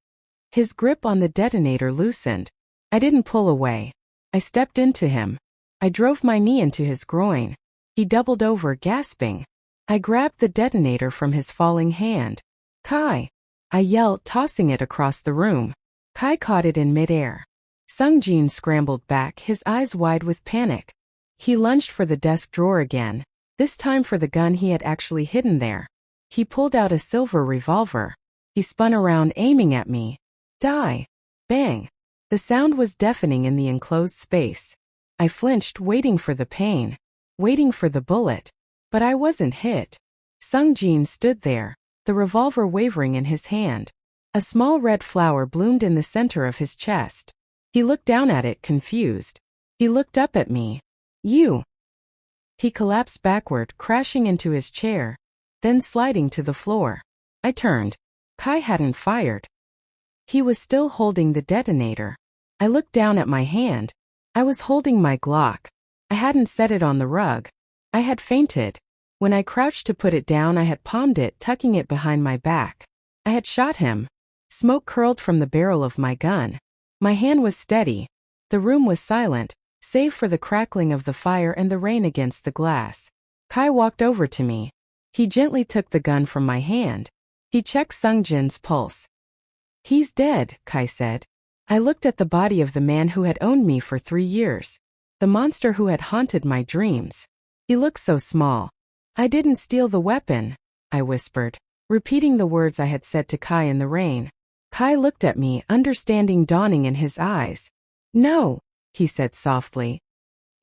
His grip on the detonator loosened. I didn't pull away. I stepped into him. I drove my knee into his groin. He doubled over, gasping. I grabbed the detonator from his falling hand. "Kai!" I yelled, tossing it across the room. Kai caught it in midair. Sung-jin scrambled back, his eyes wide with panic. He lunged for the desk drawer again, this time for the gun he had actually hidden there. He pulled out a silver revolver. He spun around, aiming at me. "Die!" Bang! The sound was deafening in the enclosed space. I flinched, waiting for the pain, waiting for the bullet. But I wasn't hit. Sung-jin stood there, the revolver wavering in his hand. A small red flower bloomed in the center of his chest. He looked down at it, confused. He looked up at me. "You!" He collapsed backward, crashing into his chair, then sliding to the floor. I turned. Kai hadn't fired. He was still holding the detonator. I looked down at my hand. I was holding my Glock. I hadn't set it on the rug. I had fainted. When I crouched to put it down, I had palmed it, tucking it behind my back. I had shot him. Smoke curled from the barrel of my gun. My hand was steady. The room was silent, save for the crackling of the fire and the rain against the glass. Kai walked over to me. He gently took the gun from my hand. He checked Sung-jin's pulse. "He's dead," Kai said. I looked at the body of the man who had owned me for 3 years. The monster who had haunted my dreams. He looked so small. "I didn't steal the weapon," I whispered, repeating the words I had said to Kai in the rain. Kai looked at me, understanding dawning in his eyes. "No," he said softly.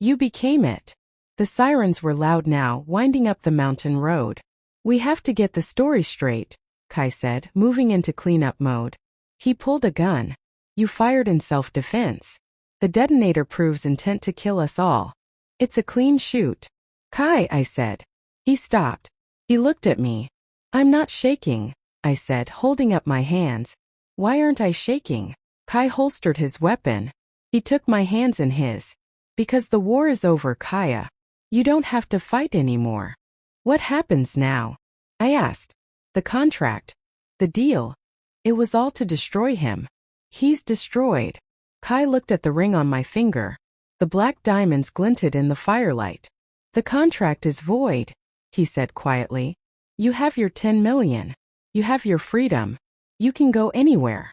"You became it." The sirens were loud now, winding up the mountain road. "We have to get the story straight," Kai said, moving into cleanup mode. He pulled a gun. "You fired in self-defense. The detonator proves intent to kill us all. It's a clean shoot." "Kai," I said. He stopped. He looked at me. "I'm not shaking," I said, holding up my hands. "Why aren't I shaking?" Kai holstered his weapon. He took my hands in his. "Because the war is over, Kaya. You don't have to fight anymore." "What happens now?" I asked. "The contract. The deal. It was all to destroy him. He's destroyed." Kai looked at the ring on my finger. The black diamonds glinted in the firelight. "The contract is void," he said quietly. "You have your 10 million. You have your freedom. You can go anywhere."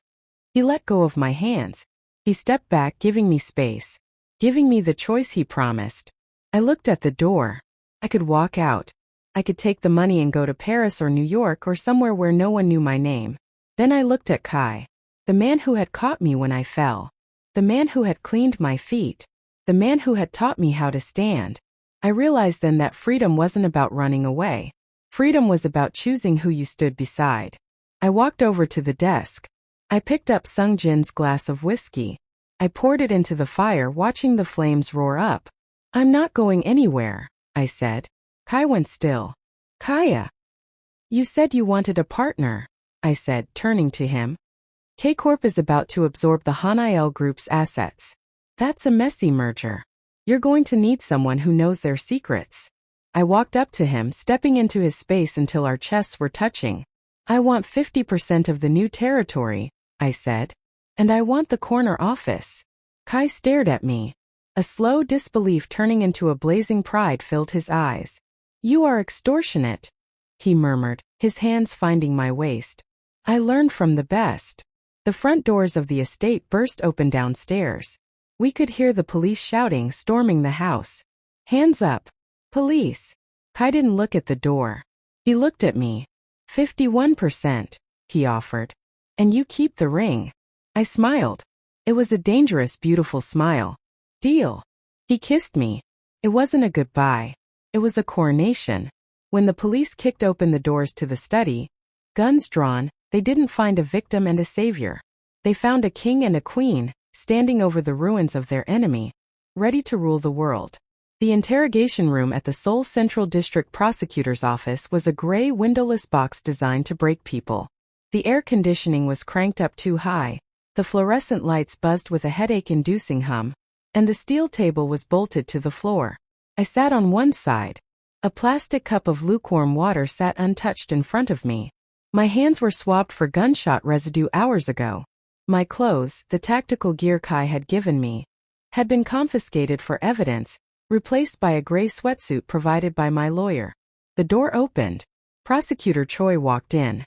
He let go of my hands. He stepped back, giving me space. Giving me the choice he promised. I looked at the door. I could walk out. I could take the money and go to Paris or New York or somewhere where no one knew my name. Then I looked at Kai. The man who had caught me when I fell. The man who had cleaned my feet. The man who had taught me how to stand. I realized then that freedom wasn't about running away. Freedom was about choosing who you stood beside. I walked over to the desk. I picked up Sung-jin's glass of whiskey. I poured it into the fire, watching the flames roar up. "I'm not going anywhere," I said. Kai went still. "Kaya. You said you wanted a partner," I said, turning to him. "K-Corp is about to absorb the Hanail Group's assets. That's a messy merger. You're going to need someone who knows their secrets." I walked up to him, stepping into his space until our chests were touching. "I want 50% of the new territory," I said. "And I want the corner office." Kai stared at me. A slow disbelief turning into a blazing pride filled his eyes. "You are extortionate," he murmured, his hands finding my waist. "I learned from the best." The front doors of the estate burst open downstairs. We could hear the police shouting, storming the house. "Hands up. Police." Kai didn't look at the door. He looked at me. 51%, he offered. "And you keep the ring." I smiled. It was a dangerous, beautiful smile. "Deal." He kissed me. It wasn't a goodbye. It was a coronation. When the police kicked open the doors to the study, guns drawn, they didn't find a victim and a savior. They found a king and a queen, standing over the ruins of their enemy, ready to rule the world. The interrogation room at the Seoul Central District Prosecutor's Office was a gray windowless box designed to break people. The air conditioning was cranked up too high, the fluorescent lights buzzed with a headache-inducing hum, and the steel table was bolted to the floor. I sat on one side. A plastic cup of lukewarm water sat untouched in front of me. My hands were swabbed for gunshot residue hours ago. My clothes, the tactical gear Kai had given me, had been confiscated for evidence, replaced by a gray sweatsuit provided by my lawyer. The door opened. Prosecutor Choi walked in.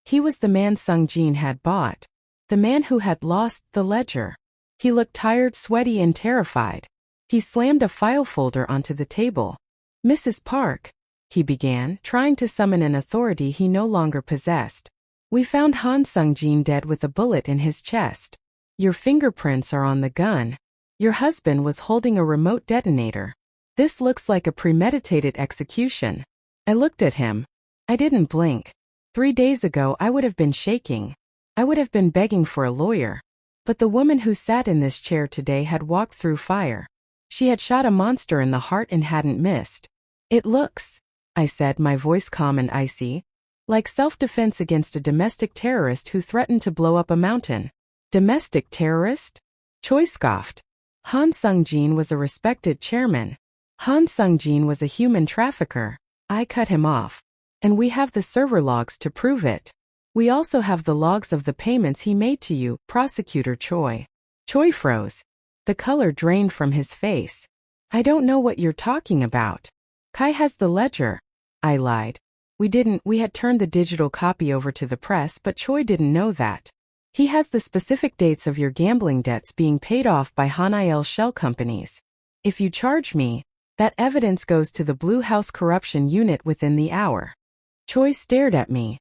He was the man Sung-jin had bought. The man who had lost the ledger. He looked tired, sweaty, and terrified. He slammed a file folder onto the table. "Mrs. Park," he began, trying to summon an authority he no longer possessed. "We found Han Sung-jin dead with a bullet in his chest. Your fingerprints are on the gun. Your husband was holding a remote detonator. This looks like a premeditated execution." I looked at him. I didn't blink. 3 days ago I would have been shaking. I would have been begging for a lawyer. But the woman who sat in this chair today had walked through fire. She had shot a monster in the heart and hadn't missed. "It looks," I said, my voice calm and icy, "like self-defense against a domestic terrorist who threatened to blow up a mountain." "Domestic terrorist?" Choi scoffed. Han Sung-jin was a respected chairman. Han Sung-jin was a human trafficker. I cut him off. And we have the server logs to prove it. We also have the logs of the payments he made to you, Prosecutor Choi. Choi froze. The color drained from his face. I don't know what you're talking about. Kai has the ledger. I lied. We had turned the digital copy over to the press, but Choi didn't know that. He has the specific dates of your gambling debts being paid off by Hanael shell companies. If you charge me, that evidence goes to the Blue House corruption unit within the hour. Choi stared at me.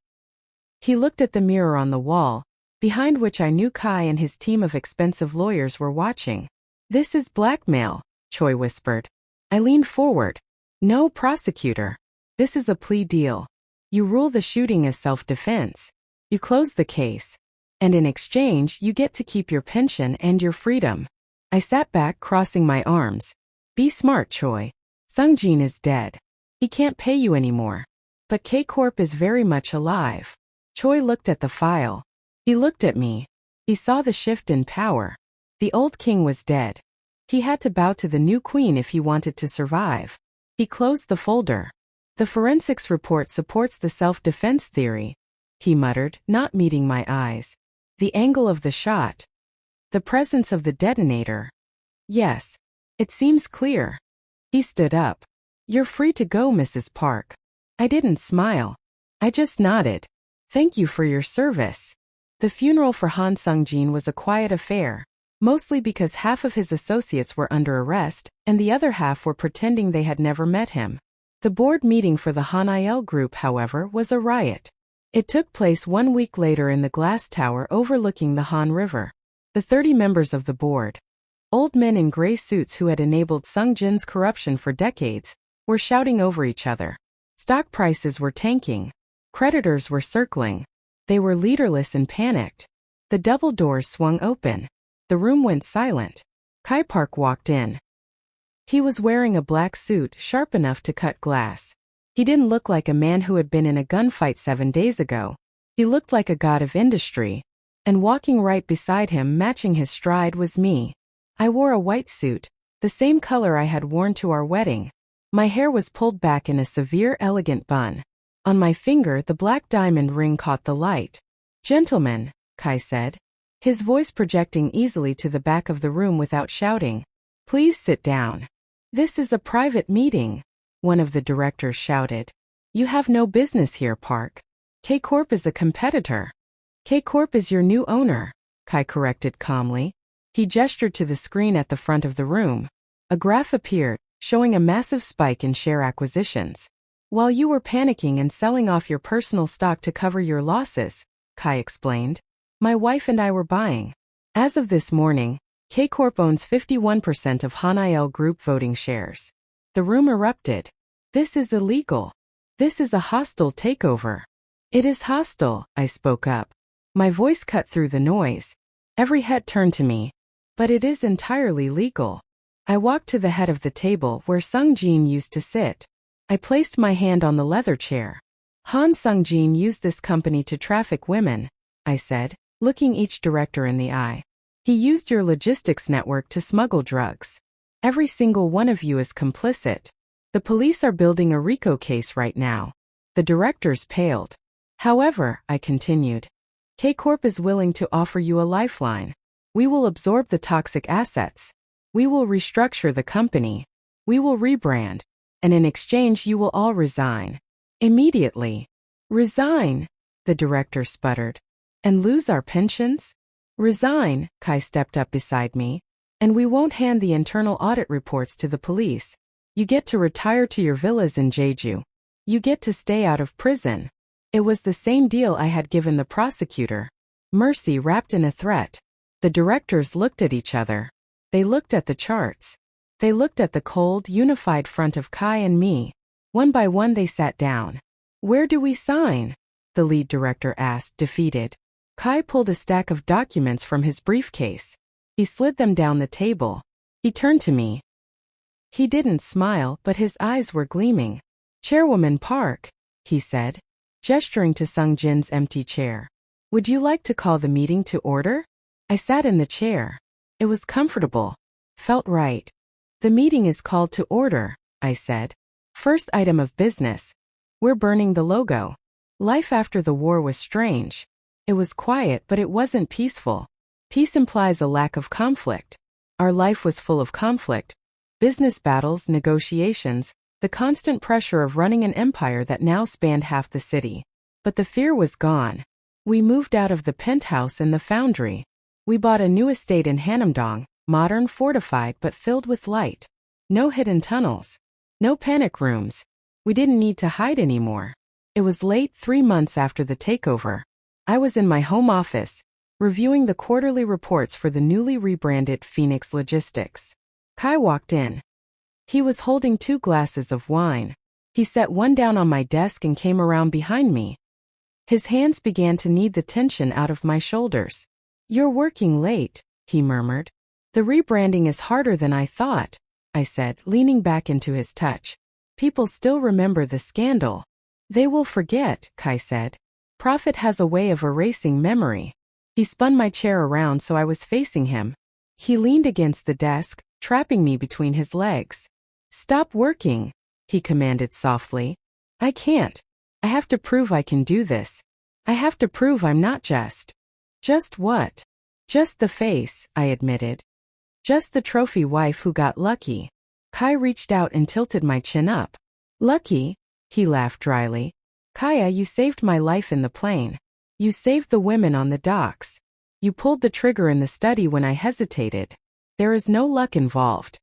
He looked at the mirror on the wall, behind which I knew Kai and his team of expensive lawyers were watching. This is blackmail, Choi whispered. I leaned forward. No, prosecutor. This is a plea deal. You rule the shooting as self-defense. You close the case. And in exchange, you get to keep your pension and your freedom. I sat back, crossing my arms. Be smart, Choi. Sung-jin is dead. He can't pay you anymore. But K-Corp is very much alive. Choi looked at the file. He looked at me. He saw the shift in power. The old king was dead. He had to bow to the new queen if he wanted to survive. He closed the folder. The forensics report supports the self-defense theory, he muttered, not meeting my eyes. The angle of the shot. The presence of the detonator. Yes. It seems clear. He stood up. You're free to go, Mrs. Park. I didn't smile. I just nodded. Thank you for your service. The funeral for Han Sung-jin was a quiet affair, mostly because half of his associates were under arrest, and the other half were pretending they had never met him. The board meeting for the Hanael group, however, was a riot. It took place 1 week later in the glass tower overlooking the Han River. The 30 members of the board, old men in gray suits who had enabled Sung-jin's corruption for decades, were shouting over each other. Stock prices were tanking. Creditors were circling. They were leaderless and panicked. The double doors swung open. The room went silent. Kai Park walked in. He was wearing a black suit sharp enough to cut glass. He didn't look like a man who had been in a gunfight 7 days ago. He looked like a god of industry. And walking right beside him, matching his stride, was me. I wore a white suit, the same color I had worn to our wedding. My hair was pulled back in a severe, elegant bun. On my finger, the black diamond ring caught the light. Gentlemen, Kai said, his voice projecting easily to the back of the room without shouting. Please sit down. This is a private meeting, one of the directors shouted. You have no business here, Park. K-Corp is a competitor. K-Corp is your new owner, Kai corrected calmly. He gestured to the screen at the front of the room. A graph appeared, showing a massive spike in share acquisitions. While you were panicking and selling off your personal stock to cover your losses, Kai explained, my wife and I were buying. As of this morning, K-Corp owns 51% of Hanael Group voting shares. The room erupted. This is illegal. This is a hostile takeover. It is hostile, I spoke up. My voice cut through the noise. Every head turned to me. But it is entirely legal. I walked to the head of the table where Sung-jin used to sit. I placed my hand on the leather chair. Han Sung-jin used this company to traffic women, I said, looking each director in the eye. He used your logistics network to smuggle drugs. Every single one of you is complicit. The police are building a RICO case right now. The directors paled. However, I continued, K-Corp is willing to offer you a lifeline. We will absorb the toxic assets. We will restructure the company. We will rebrand. And in exchange you will all resign. Immediately. Resign, the director sputtered. And lose our pensions? Resign, Kai stepped up beside me. And we won't hand the internal audit reports to the police. You get to retire to your villas in Jeju. You get to stay out of prison. It was the same deal I had given the prosecutor. Mercy wrapped in a threat. The directors looked at each other. They looked at the charts. They looked at the cold, unified front of Kai and me. One by one they sat down. Where do we sign? The lead director asked, defeated. Kai pulled a stack of documents from his briefcase. He slid them down the table. He turned to me. He didn't smile, but his eyes were gleaming. Chairwoman Park, he said, gesturing to Sung-jin's empty chair. Would you like to call the meeting to order? I sat in the chair. It was comfortable. Felt right. The meeting is called to order, I said. First item of business. We're burning the logo. Life after the war was strange. It was quiet, but it wasn't peaceful. Peace implies a lack of conflict. Our life was full of conflict. Business battles, negotiations, the constant pressure of running an empire that now spanned half the city. But the fear was gone. We moved out of the penthouse and the foundry. We bought a new estate in Hanamdong, modern, fortified, but filled with light. No hidden tunnels. No panic rooms. We didn't need to hide anymore. It was late 3 months after the takeover. I was in my home office, reviewing the quarterly reports for the newly rebranded Phoenix Logistics. Kai walked in. He was holding 2 glasses of wine. He set one down on my desk and came around behind me. His hands began to knead the tension out of my shoulders. "You're working late," he murmured. "The rebranding is harder than I thought," I said, leaning back into his touch. "People still remember the scandal." "They will forget," Kai said. "Profit has a way of erasing memory." He spun my chair around so I was facing him. He leaned against the desk, trapping me between his legs. "Stop working," he commanded softly. "I can't. I have to prove I can do this. I have to prove I'm not just." "Just what?" "Just the face," I admitted. "Just the trophy wife who got lucky." Kai reached out and tilted my chin up. "Lucky?" He laughed dryly. "Kaya, you saved my life in the plane. You saved the women on the docks. You pulled the trigger in the study when I hesitated. There is no luck involved."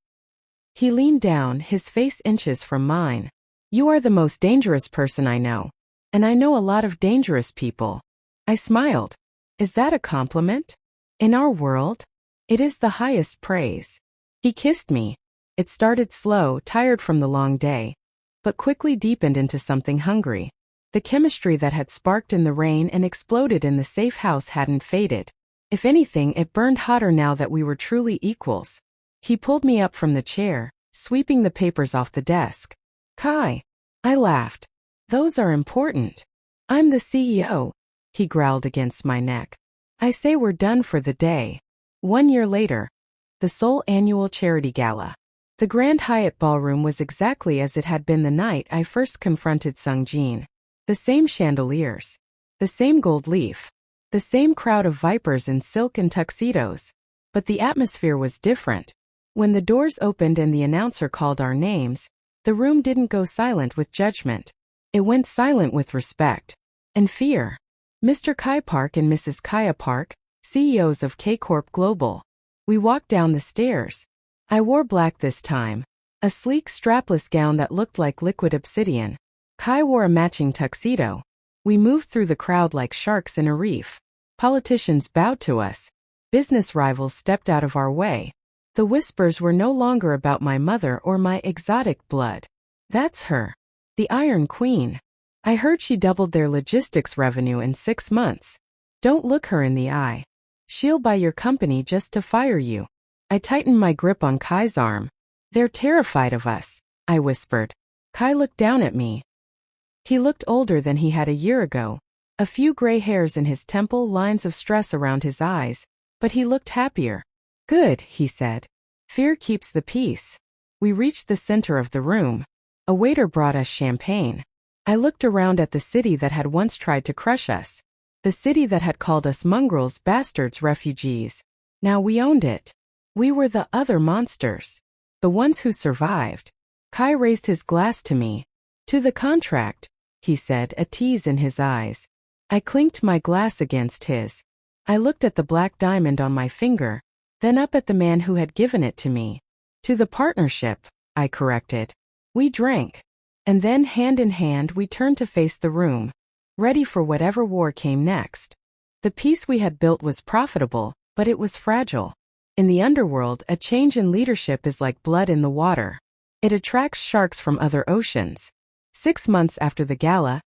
He leaned down, his face inches from mine. "You are the most dangerous person I know. And I know a lot of dangerous people." I smiled. "Is that a compliment? In our world? It is the highest praise." He kissed me. It started slow, tired from the long day, but quickly deepened into something hungry. The chemistry that had sparked in the rain and exploded in the safe house hadn't faded. If anything, it burned hotter now that we were truly equals. He pulled me up from the chair, sweeping the papers off the desk. "Kai." I laughed. "Those are important. I'm the CEO." He growled against my neck. "I say we're done for the day." 1 year later. The Seoul Annual Charity Gala. The Grand Hyatt Ballroom was exactly as it had been the night I first confronted Sung-jin. The same chandeliers. The same gold leaf. The same crowd of vipers in silk and tuxedos. But the atmosphere was different. When the doors opened and the announcer called our names, the room didn't go silent with judgment. It went silent with respect. And fear. Mr. Kai Park and Mrs. Kaya Park, CEOs of K-Corp Global. We walked down the stairs. I wore black this time. A sleek strapless gown that looked like liquid obsidian. Kai wore a matching tuxedo. We moved through the crowd like sharks in a reef. Politicians bowed to us. Business rivals stepped out of our way. The whispers were no longer about my mother or my exotic blood. "That's her. The Iron Queen. I heard she doubled their logistics revenue in 6 months. Don't look her in the eye. She'll buy your company just to fire you." I tightened my grip on Kai's arm. "They're terrified of us," I whispered. Kai looked down at me. He looked older than he had a year ago. A few gray hairs in his temple, lines of stress around his eyes, but he looked happier. "Good," he said. "Fear keeps the peace." We reached the center of the room. A waiter brought us champagne. I looked around at the city that had once tried to crush us. The city that had called us mongrels, bastards, refugees. Now we owned it. We were the other monsters. The ones who survived. Kai raised his glass to me. "To the contract," he said, a tease in his eyes. I clinked my glass against his. I looked at the black diamond on my finger, then up at the man who had given it to me. "To the partnership," I corrected. We drank. And then, hand in hand, we turned to face the room, ready for whatever war came next. The peace we had built was profitable, but it was fragile. In the underworld, a change in leadership is like blood in the water. It attracts sharks from other oceans. 6 months after the gala,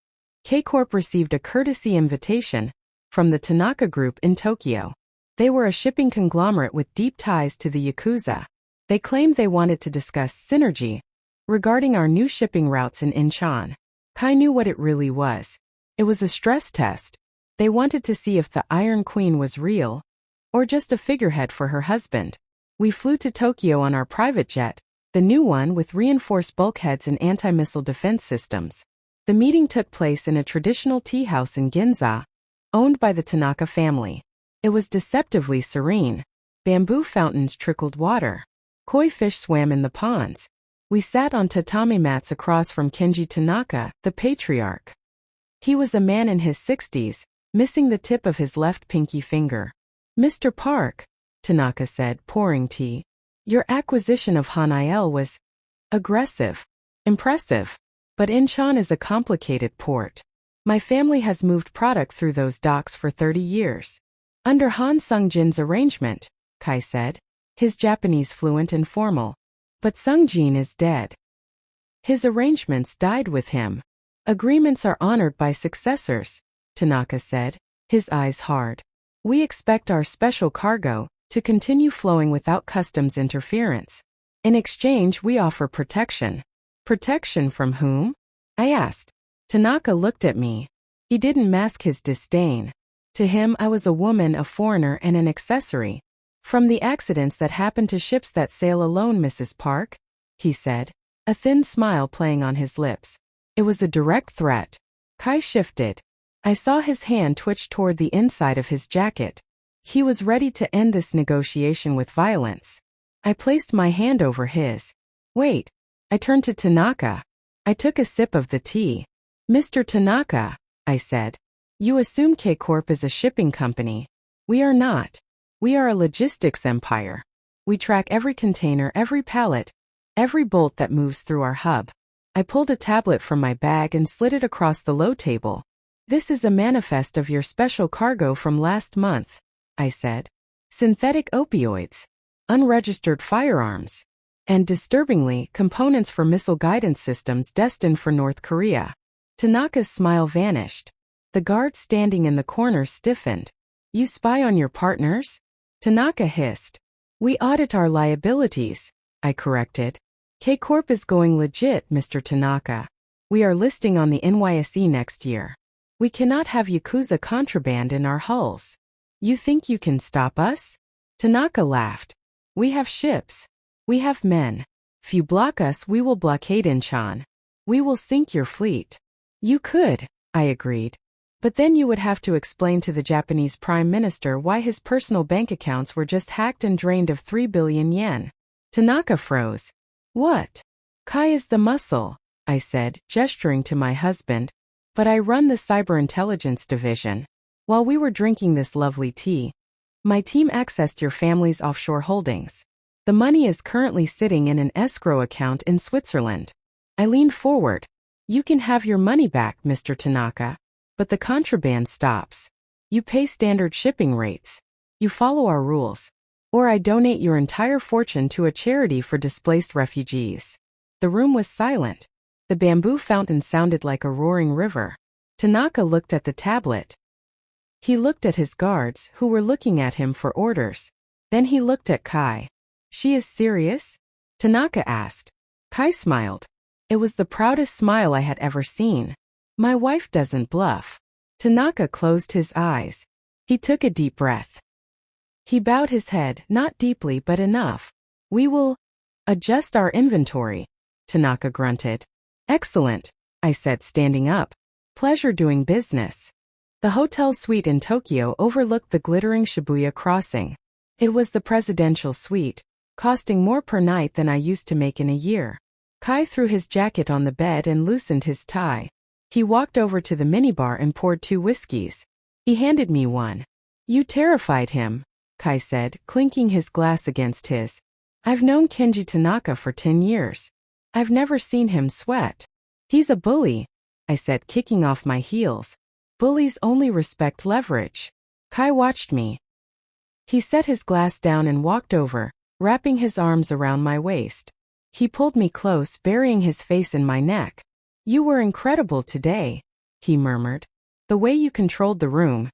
K-Corp received a courtesy invitation from the Tanaka Group in Tokyo. They were a shipping conglomerate with deep ties to the Yakuza. They claimed they wanted to discuss synergy regarding our new shipping routes in Incheon. Kai knew what it really was. It was a stress test. They wanted to see if the Iron Queen was real, or just a figurehead for her husband. We flew to Tokyo on our private jet, the new one with reinforced bulkheads and anti-missile defense systems. The meeting took place in a traditional tea house in Ginza, owned by the Tanaka family. It was deceptively serene. Bamboo fountains trickled water. Koi fish swam in the ponds. We sat on tatami mats across from Kenji Tanaka, the patriarch. He was a man in his 60s, missing the tip of his left pinky finger. "Mr. Park," Tanaka said, pouring tea, "your acquisition of Hanael was aggressive, impressive. But Incheon is a complicated port. My family has moved product through those docks for 30 years. Under Han Sung-jin's arrangement," Kai said, his Japanese fluent and formal. "But Sung-jin is dead. His arrangements died with him. Agreements are honored by successors," Tanaka said, his eyes hard. "We expect our special cargo to continue flowing without customs interference. In exchange, we offer protection." "Protection from whom?" I asked. Tanaka looked at me. He didn't mask his disdain. To him, I was a woman, a foreigner, and an accessory. "From the accidents that happen to ships that sail alone, Mrs. Park," he said, a thin smile playing on his lips. It was a direct threat. Kai shifted. I saw his hand twitch toward the inside of his jacket. He was ready to end this negotiation with violence. I placed my hand over his. "Wait." I turned to Tanaka. I took a sip of the tea. "Mr. Tanaka," I said, "you assume K-Corp is a shipping company. We are not. We are a logistics empire. We track every container, every pallet, every bolt that moves through our hub." I pulled a tablet from my bag and slid it across the low table. "This is a manifest of your special cargo from last month," I said. "Synthetic opioids, unregistered firearms, and disturbingly, components for missile guidance systems destined for North Korea." Tanaka's smile vanished. The guard standing in the corner stiffened. "You spy on your partners?" Tanaka hissed. "We audit our liabilities," I corrected. "K-Corp is going legit, Mr. Tanaka. We are listing on the NYSE next year. We cannot have Yakuza contraband in our hulls. You think you can stop us?" Tanaka laughed. "We have ships. We have men. If you block us, we will blockade Incheon. We will sink your fleet." "You could," I agreed. "But then you would have to explain to the Japanese Prime Minister why his personal bank accounts were just hacked and drained of 3 billion yen. Tanaka froze. "What?" "Kai is the muscle," I said, gesturing to my husband. "But I run the cyber intelligence division." While we were drinking this lovely tea, my team accessed your family's offshore holdings. The money is currently sitting in an escrow account in Switzerland. I leaned forward. "You can have your money back, Mr. Tanaka. But the contraband stops. You pay standard shipping rates. You follow our rules. Or I donate your entire fortune to a charity for displaced refugees." The room was silent. The bamboo fountain sounded like a roaring river. Tanaka looked at the tablet. He looked at his guards, who were looking at him for orders. Then he looked at Kai. "She is serious?" Tanaka asked. Kai smiled. It was the proudest smile I had ever seen. "My wife doesn't bluff." Tanaka closed his eyes. He took a deep breath. He bowed his head, not deeply but enough. "We will adjust our inventory," Tanaka grunted. "Excellent," I said, standing up. "Pleasure doing business." The hotel suite in Tokyo overlooked the glittering Shibuya crossing. It was the presidential suite, costing more per night than I used to make in a year. Kai threw his jacket on the bed and loosened his tie. He walked over to the minibar and poured 2 whiskeys. He handed me one. "You terrified him," Kai said, clinking his glass against his. "I've known Kenji Tanaka for 10 years. I've never seen him sweat." "He's a bully," I said, kicking off my heels. "Bullies only respect leverage." Kai watched me. He set his glass down and walked over, wrapping his arms around my waist. He pulled me close, burying his face in my neck. "You were incredible today," he murmured. "The way you controlled the room.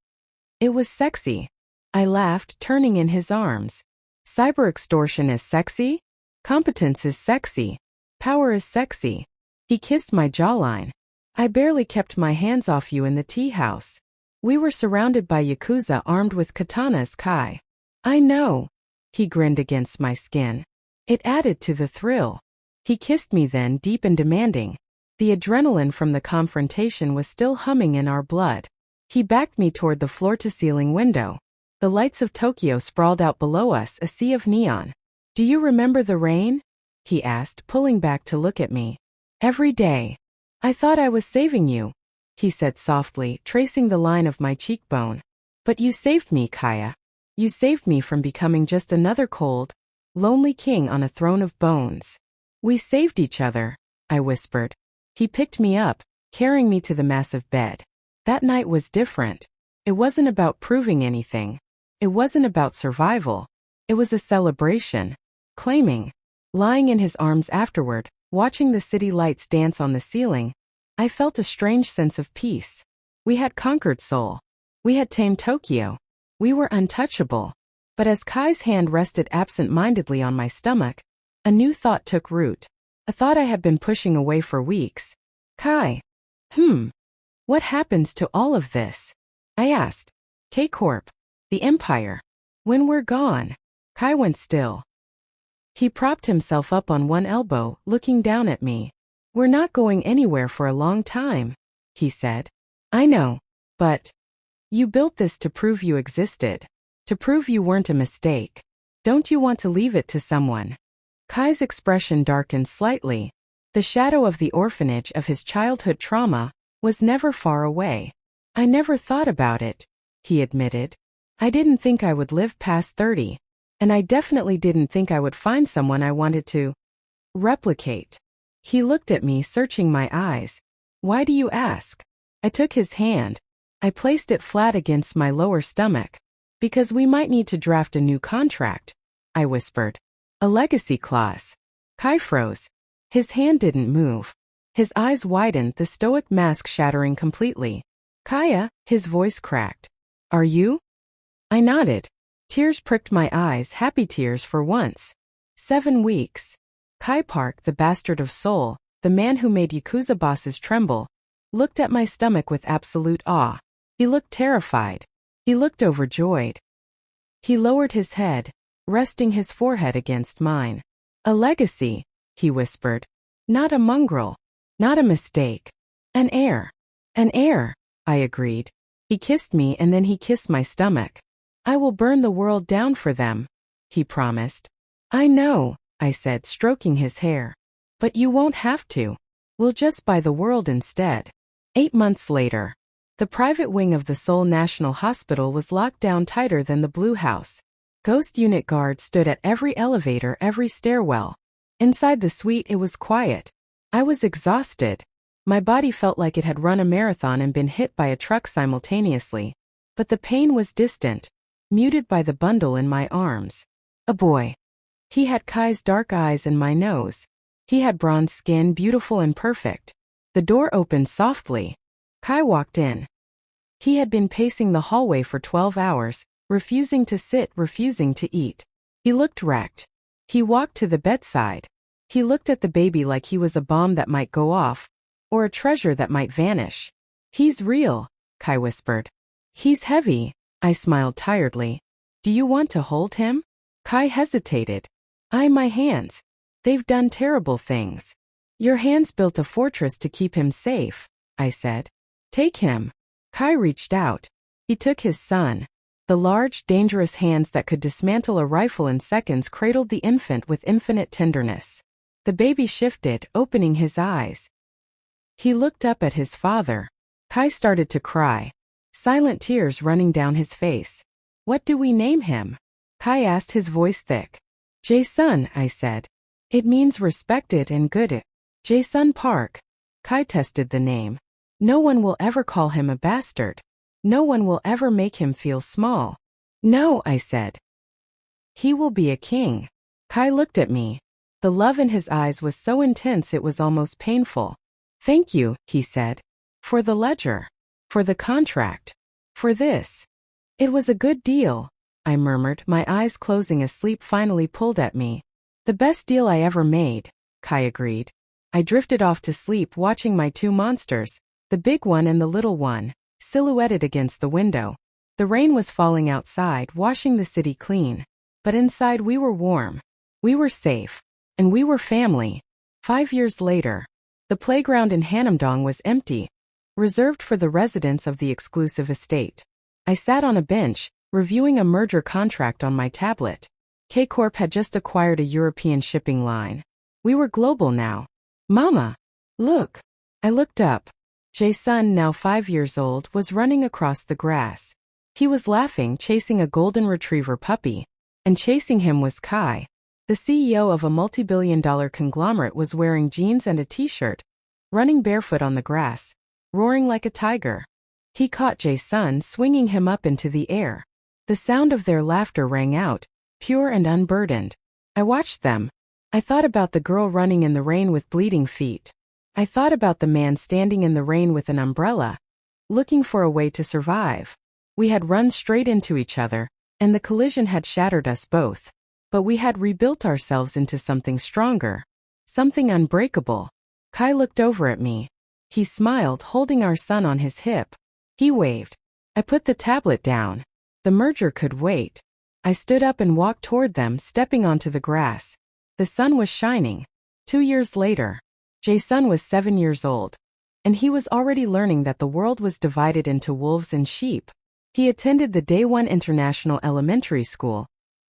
It was sexy." I laughed, turning in his arms. "Cyber extortion is sexy? Competence is sexy. Power is sexy." He kissed my jawline. "I barely kept my hands off you in the tea house. We were surrounded by Yakuza armed with katanas, Kai." "I know." He grinned against my skin. It added to the thrill. He kissed me then, deep and demanding. The adrenaline from the confrontation was still humming in our blood. He backed me toward the floor-to-ceiling window. The lights of Tokyo sprawled out below us, a sea of neon. Do you remember the rain? He asked, pulling back to look at me. Every day. I thought I was saving you, he said softly, tracing the line of my cheekbone. But you saved me, Kaya. You saved me from becoming just another cold, lonely king on a throne of bones. We saved each other, I whispered. He picked me up, carrying me to the massive bed. That night was different. It wasn't about proving anything. It wasn't about survival. It was a celebration. Claiming. Lying in his arms afterward, watching the city lights dance on the ceiling, I felt a strange sense of peace. We had conquered Seoul. We had tamed Tokyo. We were untouchable. But as Kai's hand rested absent-mindedly on my stomach, a new thought took root. A thought I had been pushing away for weeks. Kai. What happens to all of this? I asked. K-Corp. The Empire. When we're gone. Kai went still. He propped himself up on one elbow, looking down at me. We're not going anywhere for a long time, he said. I know. But you built this to prove you existed. To prove you weren't a mistake. Don't you want to leave it to someone? Kai's expression darkened slightly. The shadow of the orphanage of his childhood trauma was never far away. I never thought about it, he admitted. I didn't think I would live past 30. And I definitely didn't think I would find someone I wanted to replicate. He looked at me, searching my eyes. Why do you ask? I took his hand. I placed it flat against my lower stomach. Because we might need to draft a new contract, I whispered. A legacy clause. Kai froze. His hand didn't move. His eyes widened, the stoic mask shattering completely. Kaya, his voice cracked. Are you? I nodded. Tears pricked my eyes, happy tears for once. 7 weeks. Kai Park, the bastard of Seoul, the man who made Yakuza bosses tremble, looked at my stomach with absolute awe. He looked terrified. He looked overjoyed. He lowered his head, resting his forehead against mine. A legacy, he whispered. Not a mongrel. Not a mistake. An heir. An heir, I agreed. He kissed me and then he kissed my stomach. I will burn the world down for them, he promised. I know, I said, stroking his hair. But you won't have to. We'll just buy the world instead. 8 months later. The private wing of the Seoul National Hospital was locked down tighter than the Blue House. Ghost unit guards stood at every elevator, every stairwell. Inside the suite it was quiet. I was exhausted. My body felt like it had run a marathon and been hit by a truck simultaneously. But the pain was distant, muted by the bundle in my arms. A boy. He had Kai's dark eyes and my nose. He had bronze skin, beautiful and perfect. The door opened softly. Kai walked in. He had been pacing the hallway for 12 hours, refusing to sit, refusing to eat. He looked wrecked. He walked to the bedside. He looked at the baby like he was a bomb that might go off, or a treasure that might vanish. He's real, Kai whispered. He's heavy, I smiled tiredly. Do you want to hold him? Kai hesitated. My hands. They've done terrible things. Your hands built a fortress to keep him safe, I said. Take him. Kai reached out. He took his son. The large, dangerous hands that could dismantle a rifle in seconds cradled the infant with infinite tenderness. The baby shifted, opening his eyes. He looked up at his father. Kai started to cry. Silent tears running down his face. What do we name him? Kai asked, his voice thick. Jae-sun, I said. It means respected and good. Jae-sun Park. Kai tested the name. No one will ever call him a bastard. No one will ever make him feel small. No, I said. He will be a king. Kai looked at me. The love in his eyes was so intense it was almost painful. Thank you, he said. For the ledger. For the contract. For this. It was a good deal, I murmured, my eyes closing as sleep finally pulled at me. The best deal I ever made, Kai agreed. I drifted off to sleep watching my 2 monsters, the big one and the little one, silhouetted against the window. The rain was falling outside, washing the city clean. But inside we were warm. We were safe. And we were family. 5 years later. The playground in Hanamdong was empty, reserved for the residents of the exclusive estate. I sat on a bench, reviewing a merger contract on my tablet. K-Corp had just acquired a European shipping line. We were global now. Mama! Look! I looked up. Jae-sun, now 5 years old, was running across the grass. He was laughing, chasing a golden retriever puppy. And chasing him was Kai. The CEO of a multi-billion-dollar conglomerate was wearing jeans and a t-shirt, running barefoot on the grass, roaring like a tiger. He caught Jae-sun, swinging him up into the air. The sound of their laughter rang out, pure and unburdened. I watched them. I thought about the girl running in the rain with bleeding feet. I thought about the man standing in the rain with an umbrella, looking for a way to survive. We had run straight into each other, and the collision had shattered us both. But we had rebuilt ourselves into something stronger, something unbreakable. Kai looked over at me. He smiled, holding our son on his hip. He waved. I put the tablet down. The merger could wait. I stood up and walked toward them, stepping onto the grass. The sun was shining. 2 years later, Jae-sun was 7 years old, and he was already learning that the world was divided into wolves and sheep. He attended the Daewon International Elementary School,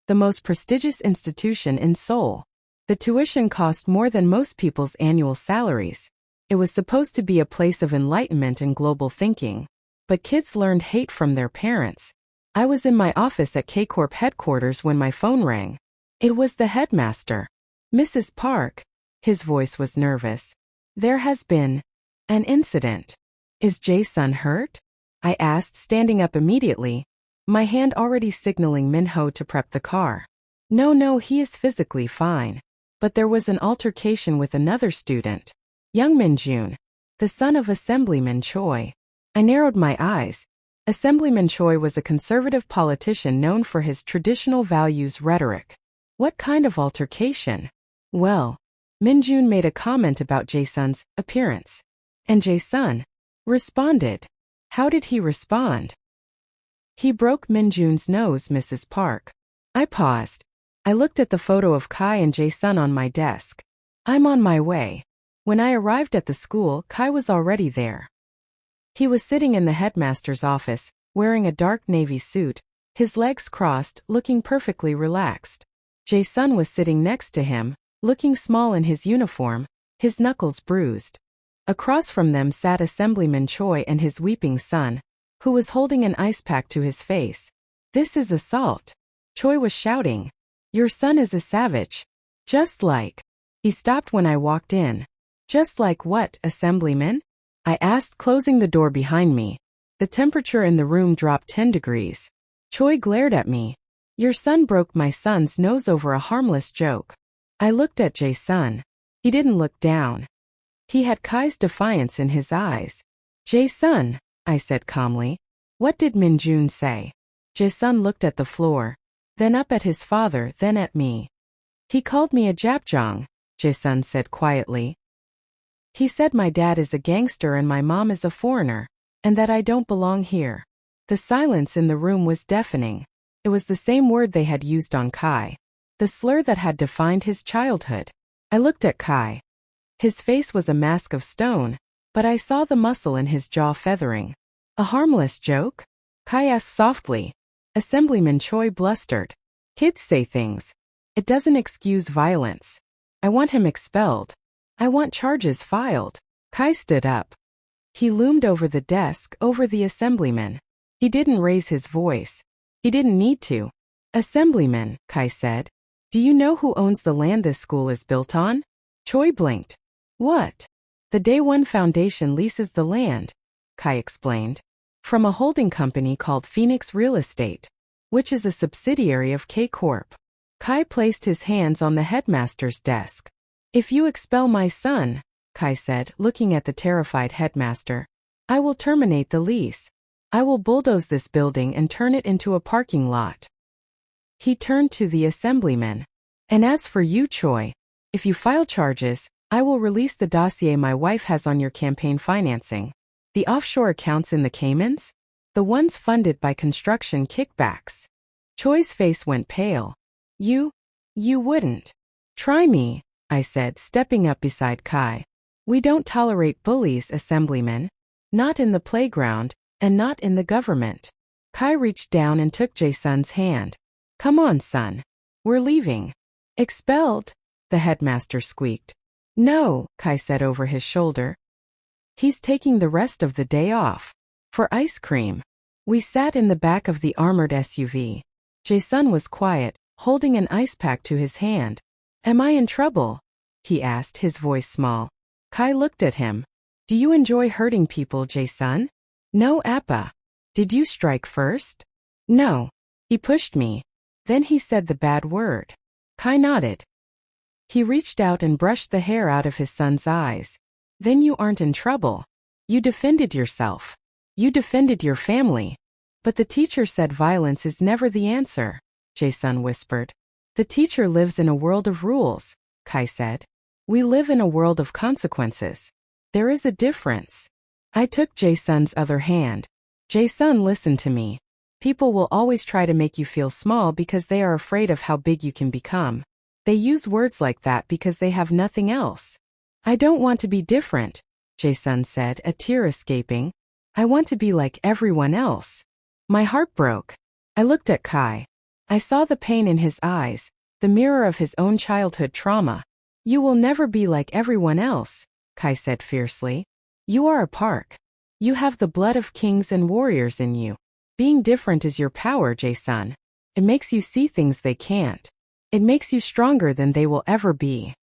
the most prestigious institution in Seoul. The tuition cost more than most people's annual salaries. It was supposed to be a place of enlightenment and global thinking. But kids learned hate from their parents. I was in my office at K-Corp headquarters when my phone rang. It was the headmaster. Mrs. Park. His voice was nervous. There has been an incident. Is Jae-sun hurt? I asked, standing up immediately, my hand already signaling Min-ho to prep the car. No, he is physically fine. But there was an altercation with another student. Young Min-jun, the son of Assemblyman Choi. I narrowed my eyes. Assemblyman Choi was a conservative politician known for his traditional values rhetoric. What kind of altercation? Well, Min-jun made a comment about Jae-sun's appearance. And Jae-sun responded. How did he respond? He broke Min-jun's nose, Mrs. Park. I paused. I looked at the photo of Kai and Jae-sun on my desk. I'm on my way. When I arrived at the school, Kai was already there. He was sitting in the headmaster's office, wearing a dark navy suit, his legs crossed, looking perfectly relaxed. Jae-sun was sitting next to him, looking small in his uniform, his knuckles bruised. Across from them sat Assemblyman Choi and his weeping son, who was holding an ice pack to his face. This is assault. Choi was shouting. Your son is a savage. Just like. He stopped when I walked in. Just like what, Assemblyman? I asked, closing the door behind me. The temperature in the room dropped 10 degrees. Choi glared at me. Your son broke my son's nose over a harmless joke. I looked at Jae-sun. He didn't look down. He had Kai's defiance in his eyes. Jae-sun, I said calmly. What did Min-jun say? Jae-sun looked at the floor, then up at his father, then at me. He called me a japjong, Jae-sun said quietly. He said my dad is a gangster and my mom is a foreigner, and that I don't belong here. The silence in the room was deafening. It was the same word they had used on Kai, the slur that had defined his childhood. I looked at Kai. His face was a mask of stone, but I saw the muscle in his jaw feathering. A harmless joke? Kai asked softly. Assemblyman Choi blustered. Kids say things. It doesn't excuse violence. I want him expelled. I want charges filed. Kai stood up. He loomed over the desk, over the assemblyman. He didn't raise his voice. He didn't need to. Assemblyman, Kai said. Do you know who owns the land this school is built on? Choi blinked. What? The Daewon Foundation leases the land, Kai explained, from a holding company called Phoenix Real Estate, which is a subsidiary of K-Corp. Kai placed his hands on the headmaster's desk. If you expel my son, Kai said, looking at the terrified headmaster, I will terminate the lease. I will bulldoze this building and turn it into a parking lot. He turned to the assemblyman. And as for you, Choi, if you file charges, I will release the dossier my wife has on your campaign financing. The offshore accounts in the Caymans? The ones funded by construction kickbacks. Choi's face went pale. You wouldn't. Try me, I said, stepping up beside Kai. We don't tolerate bullies, assemblyman. Not in the playground, and not in the government. Kai reached down and took Jae-sun's hand. Come on, son. We're leaving. Expelled? The headmaster squeaked. No, Kai said over his shoulder. He's taking the rest of the day off. For ice cream. We sat in the back of the armored SUV. Jae-sun was quiet, holding an ice pack to his hand. Am I in trouble? He asked, his voice small. Kai looked at him. Do you enjoy hurting people, Jae-sun? No, Appa. Did you strike first? No. He pushed me. Then he said the bad word. Kai nodded. He reached out and brushed the hair out of his son's eyes. Then you aren't in trouble. You defended yourself. You defended your family. But the teacher said violence is never the answer, Jae-sun whispered. The teacher lives in a world of rules, Kai said. We live in a world of consequences. There is a difference. I took Jae-sun's other hand. Jae-sun, listen to me. People will always try to make you feel small because they are afraid of how big you can become. They use words like that because they have nothing else. I don't want to be different, Jae-sun said, a tear escaping. I want to be like everyone else. My heart broke. I looked at Kai. I saw the pain in his eyes, the mirror of his own childhood trauma. You will never be like everyone else, Kai said fiercely. You are a park. You have the blood of kings and warriors in you. Being different is your power, Jae-sun. It makes you see things they can't. It makes you stronger than they will ever be.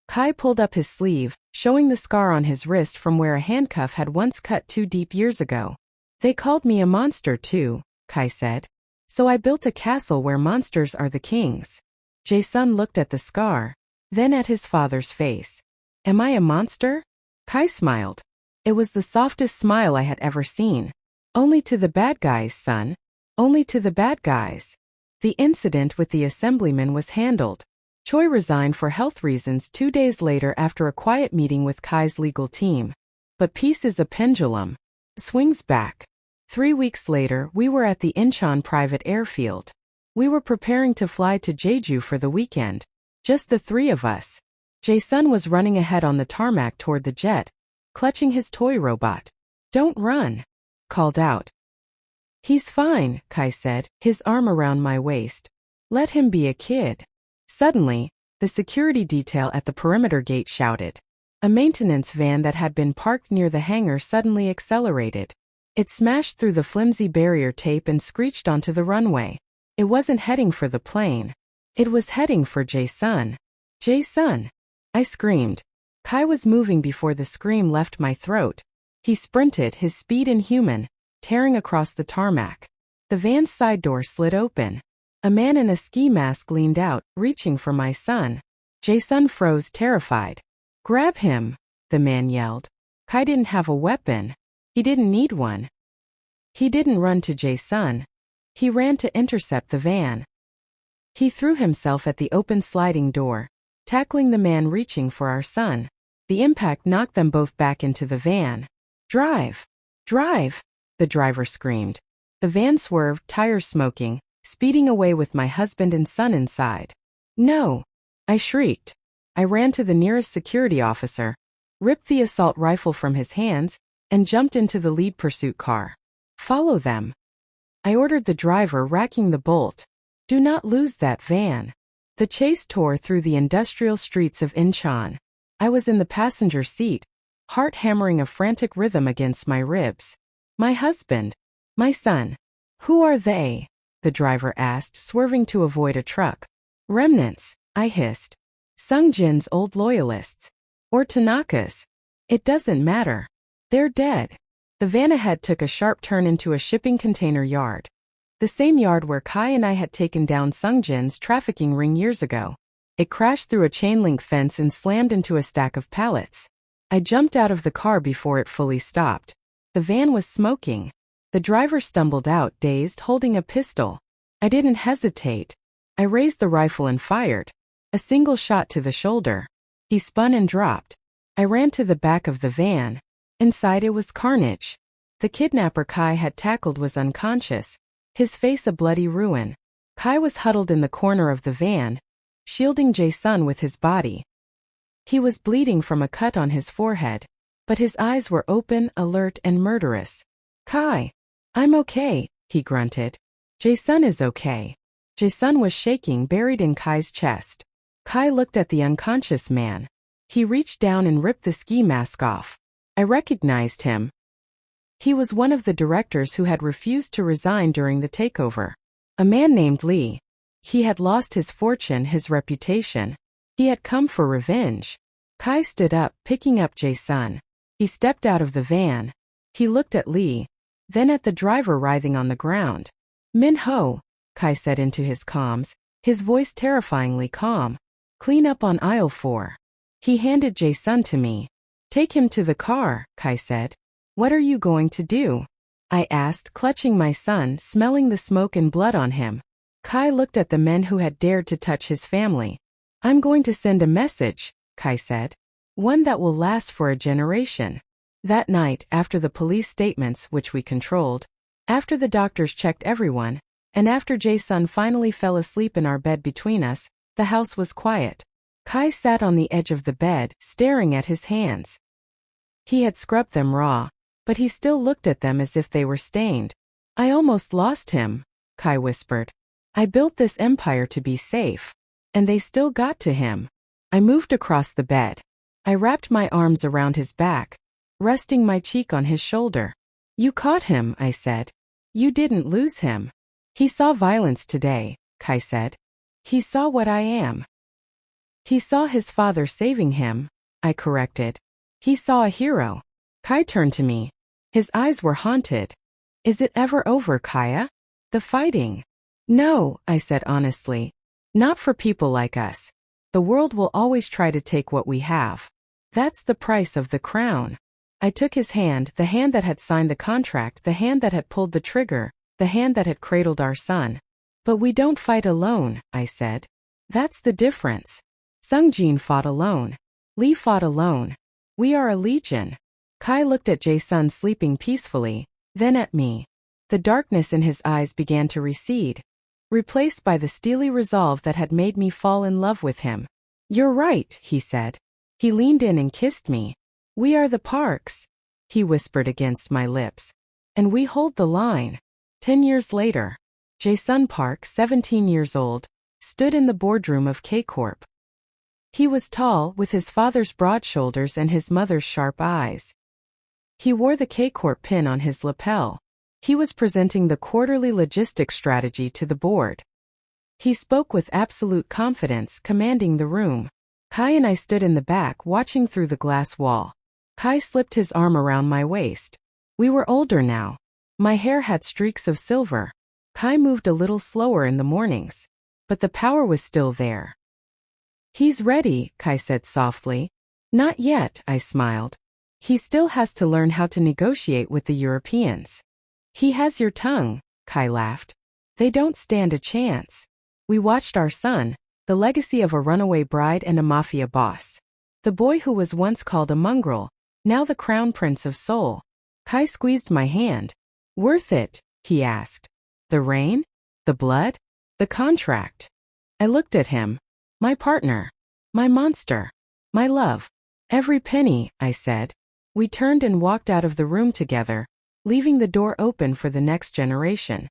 Kai pulled up his sleeve, showing the scar on his wrist from where a handcuff had once cut too deep years ago. They called me a monster too, Kai said. So I built a castle where monsters are the kings. Jae-sun looked at the scar, then at his father's face. Am I a monster? Kai smiled. It was the softest smile I had ever seen. Only to the bad guys, son. Only to the bad guys. The incident with the assemblyman was handled. Choi resigned for health reasons 2 days later after a quiet meeting with Kai's legal team. But peace is a pendulum. Swings back. 3 weeks later, we were at the Incheon private airfield. We were preparing to fly to Jeju for the weekend. Just the three of us. Jae-sun was running ahead on the tarmac toward the jet, clutching his toy robot. Don't run, called out. He's fine, Kai said, his arm around my waist. Let him be a kid. Suddenly, the security detail at the perimeter gate shouted. A maintenance van that had been parked near the hangar suddenly accelerated. It smashed through the flimsy barrier tape and screeched onto the runway. It wasn't heading for the plane. It was heading for Jae-sun. Jae-sun! I screamed. Kai was moving before the scream left my throat. He sprinted, his speed inhuman, tearing across the tarmac. The van's side door slid open. A man in a ski mask leaned out, reaching for my son. Jae-sun froze, terrified. Grab him, the man yelled. Kai didn't have a weapon. He didn't need one. He didn't run to Jae-sun. He ran to intercept the van. He threw himself at the open sliding door, tackling the man reaching for our son. The impact knocked them both back into the van. Drive! Drive! The driver screamed. The van swerved, tires smoking, speeding away with my husband and son inside. No! I shrieked. I ran to the nearest security officer, ripped the assault rifle from his hands, and jumped into the lead pursuit car. Follow them. I ordered the driver, racking the bolt. Do not lose that van. The chase tore through the industrial streets of Incheon. I was in the passenger seat, heart hammering a frantic rhythm against my ribs. My husband. My son. Who are they? The driver asked, swerving to avoid a truck. Remnants, I hissed. Sung-jin's old loyalists. Or Tanaka's. It doesn't matter. They're dead. The van ahead took a sharp turn into a shipping container yard. The same yard where Kai and I had taken down Sung-jin's trafficking ring years ago. It crashed through a chain-link fence and slammed into a stack of pallets. I jumped out of the car before it fully stopped. The van was smoking. The driver stumbled out, dazed, holding a pistol. I didn't hesitate. I raised the rifle and fired. A single shot to the shoulder. He spun and dropped. I ran to the back of the van. Inside it was carnage. The kidnapper Kai had tackled was unconscious, his face a bloody ruin. Kai was huddled in the corner of the van, shielding Jae-sun with his body. He was bleeding from a cut on his forehead, but his eyes were open, alert, and murderous. Kai! I'm okay, he grunted. Jae-sun is okay. Jae-sun was shaking, buried in Kai's chest. Kai looked at the unconscious man. He reached down and ripped the ski mask off. I recognized him. He was one of the directors who had refused to resign during the takeover. A man named Lee. He had lost his fortune, his reputation. He had come for revenge. Kai stood up, picking up Jae-sun. He stepped out of the van. He looked at Lee, then at the driver writhing on the ground. Min-ho, Kai said into his comms, his voice terrifyingly calm. Clean up on aisle 4. He handed Jae-sun to me. Take him to the car, Kai said. What are you going to do? I asked, clutching my son, smelling the smoke and blood on him. Kai looked at the men who had dared to touch his family. I'm going to send a message, Kai said. One that will last for a generation. That night, after the police statements which we controlled, after the doctors checked everyone, and after Jae-sun finally fell asleep in our bed between us, the house was quiet. Kai sat on the edge of the bed, staring at his hands. He had scrubbed them raw, but he still looked at them as if they were stained. I almost lost him, Kai whispered. I built this empire to be safe. And they still got to him. I moved across the bed. I wrapped my arms around his back, resting my cheek on his shoulder. You caught him, I said. You didn't lose him. He saw violence today, Kai said. He saw what I am. He saw his father saving him, I corrected. He saw a hero. Kai turned to me. His eyes were haunted. Is it ever over, Kaya? The fighting? No, I said honestly. Not for people like us. The world will always try to take what we have. That's the price of the crown. I took his hand, the hand that had signed the contract, the hand that had pulled the trigger, the hand that had cradled our son. But we don't fight alone, I said. That's the difference. Sung-jin fought alone. Lee fought alone. We are a legion. Kai looked at Jae-sun sleeping peacefully, then at me. The darkness in his eyes began to recede, replaced by the steely resolve that had made me fall in love with him. You're right, he said. He leaned in and kissed me. We are the Parks, he whispered against my lips. And we hold the line. 10 years later, Jae-sun Park, 17 years old, stood in the boardroom of K-Corp. He was tall, with his father's broad shoulders and his mother's sharp eyes. He wore the K-Corp pin on his lapel. He was presenting the quarterly logistics strategy to the board. He spoke with absolute confidence, commanding the room. Kai and I stood in the back, watching through the glass wall. Kai slipped his arm around my waist. We were older now. My hair had streaks of silver. Kai moved a little slower in the mornings, but the power was still there. He's ready, Kai said softly. Not yet, I smiled. He still has to learn how to negotiate with the Europeans. He has your tongue, Kai laughed. They don't stand a chance. We watched our son, the legacy of a runaway bride and a mafia boss. The boy who was once called a mongrel, now the crown prince of Seoul. Kai squeezed my hand. Worth it, he asked. The rain? The blood? The contract? I looked at him. My partner. My monster. My love. Every penny, I said. We turned and walked out of the room together, leaving the door open for the next generation.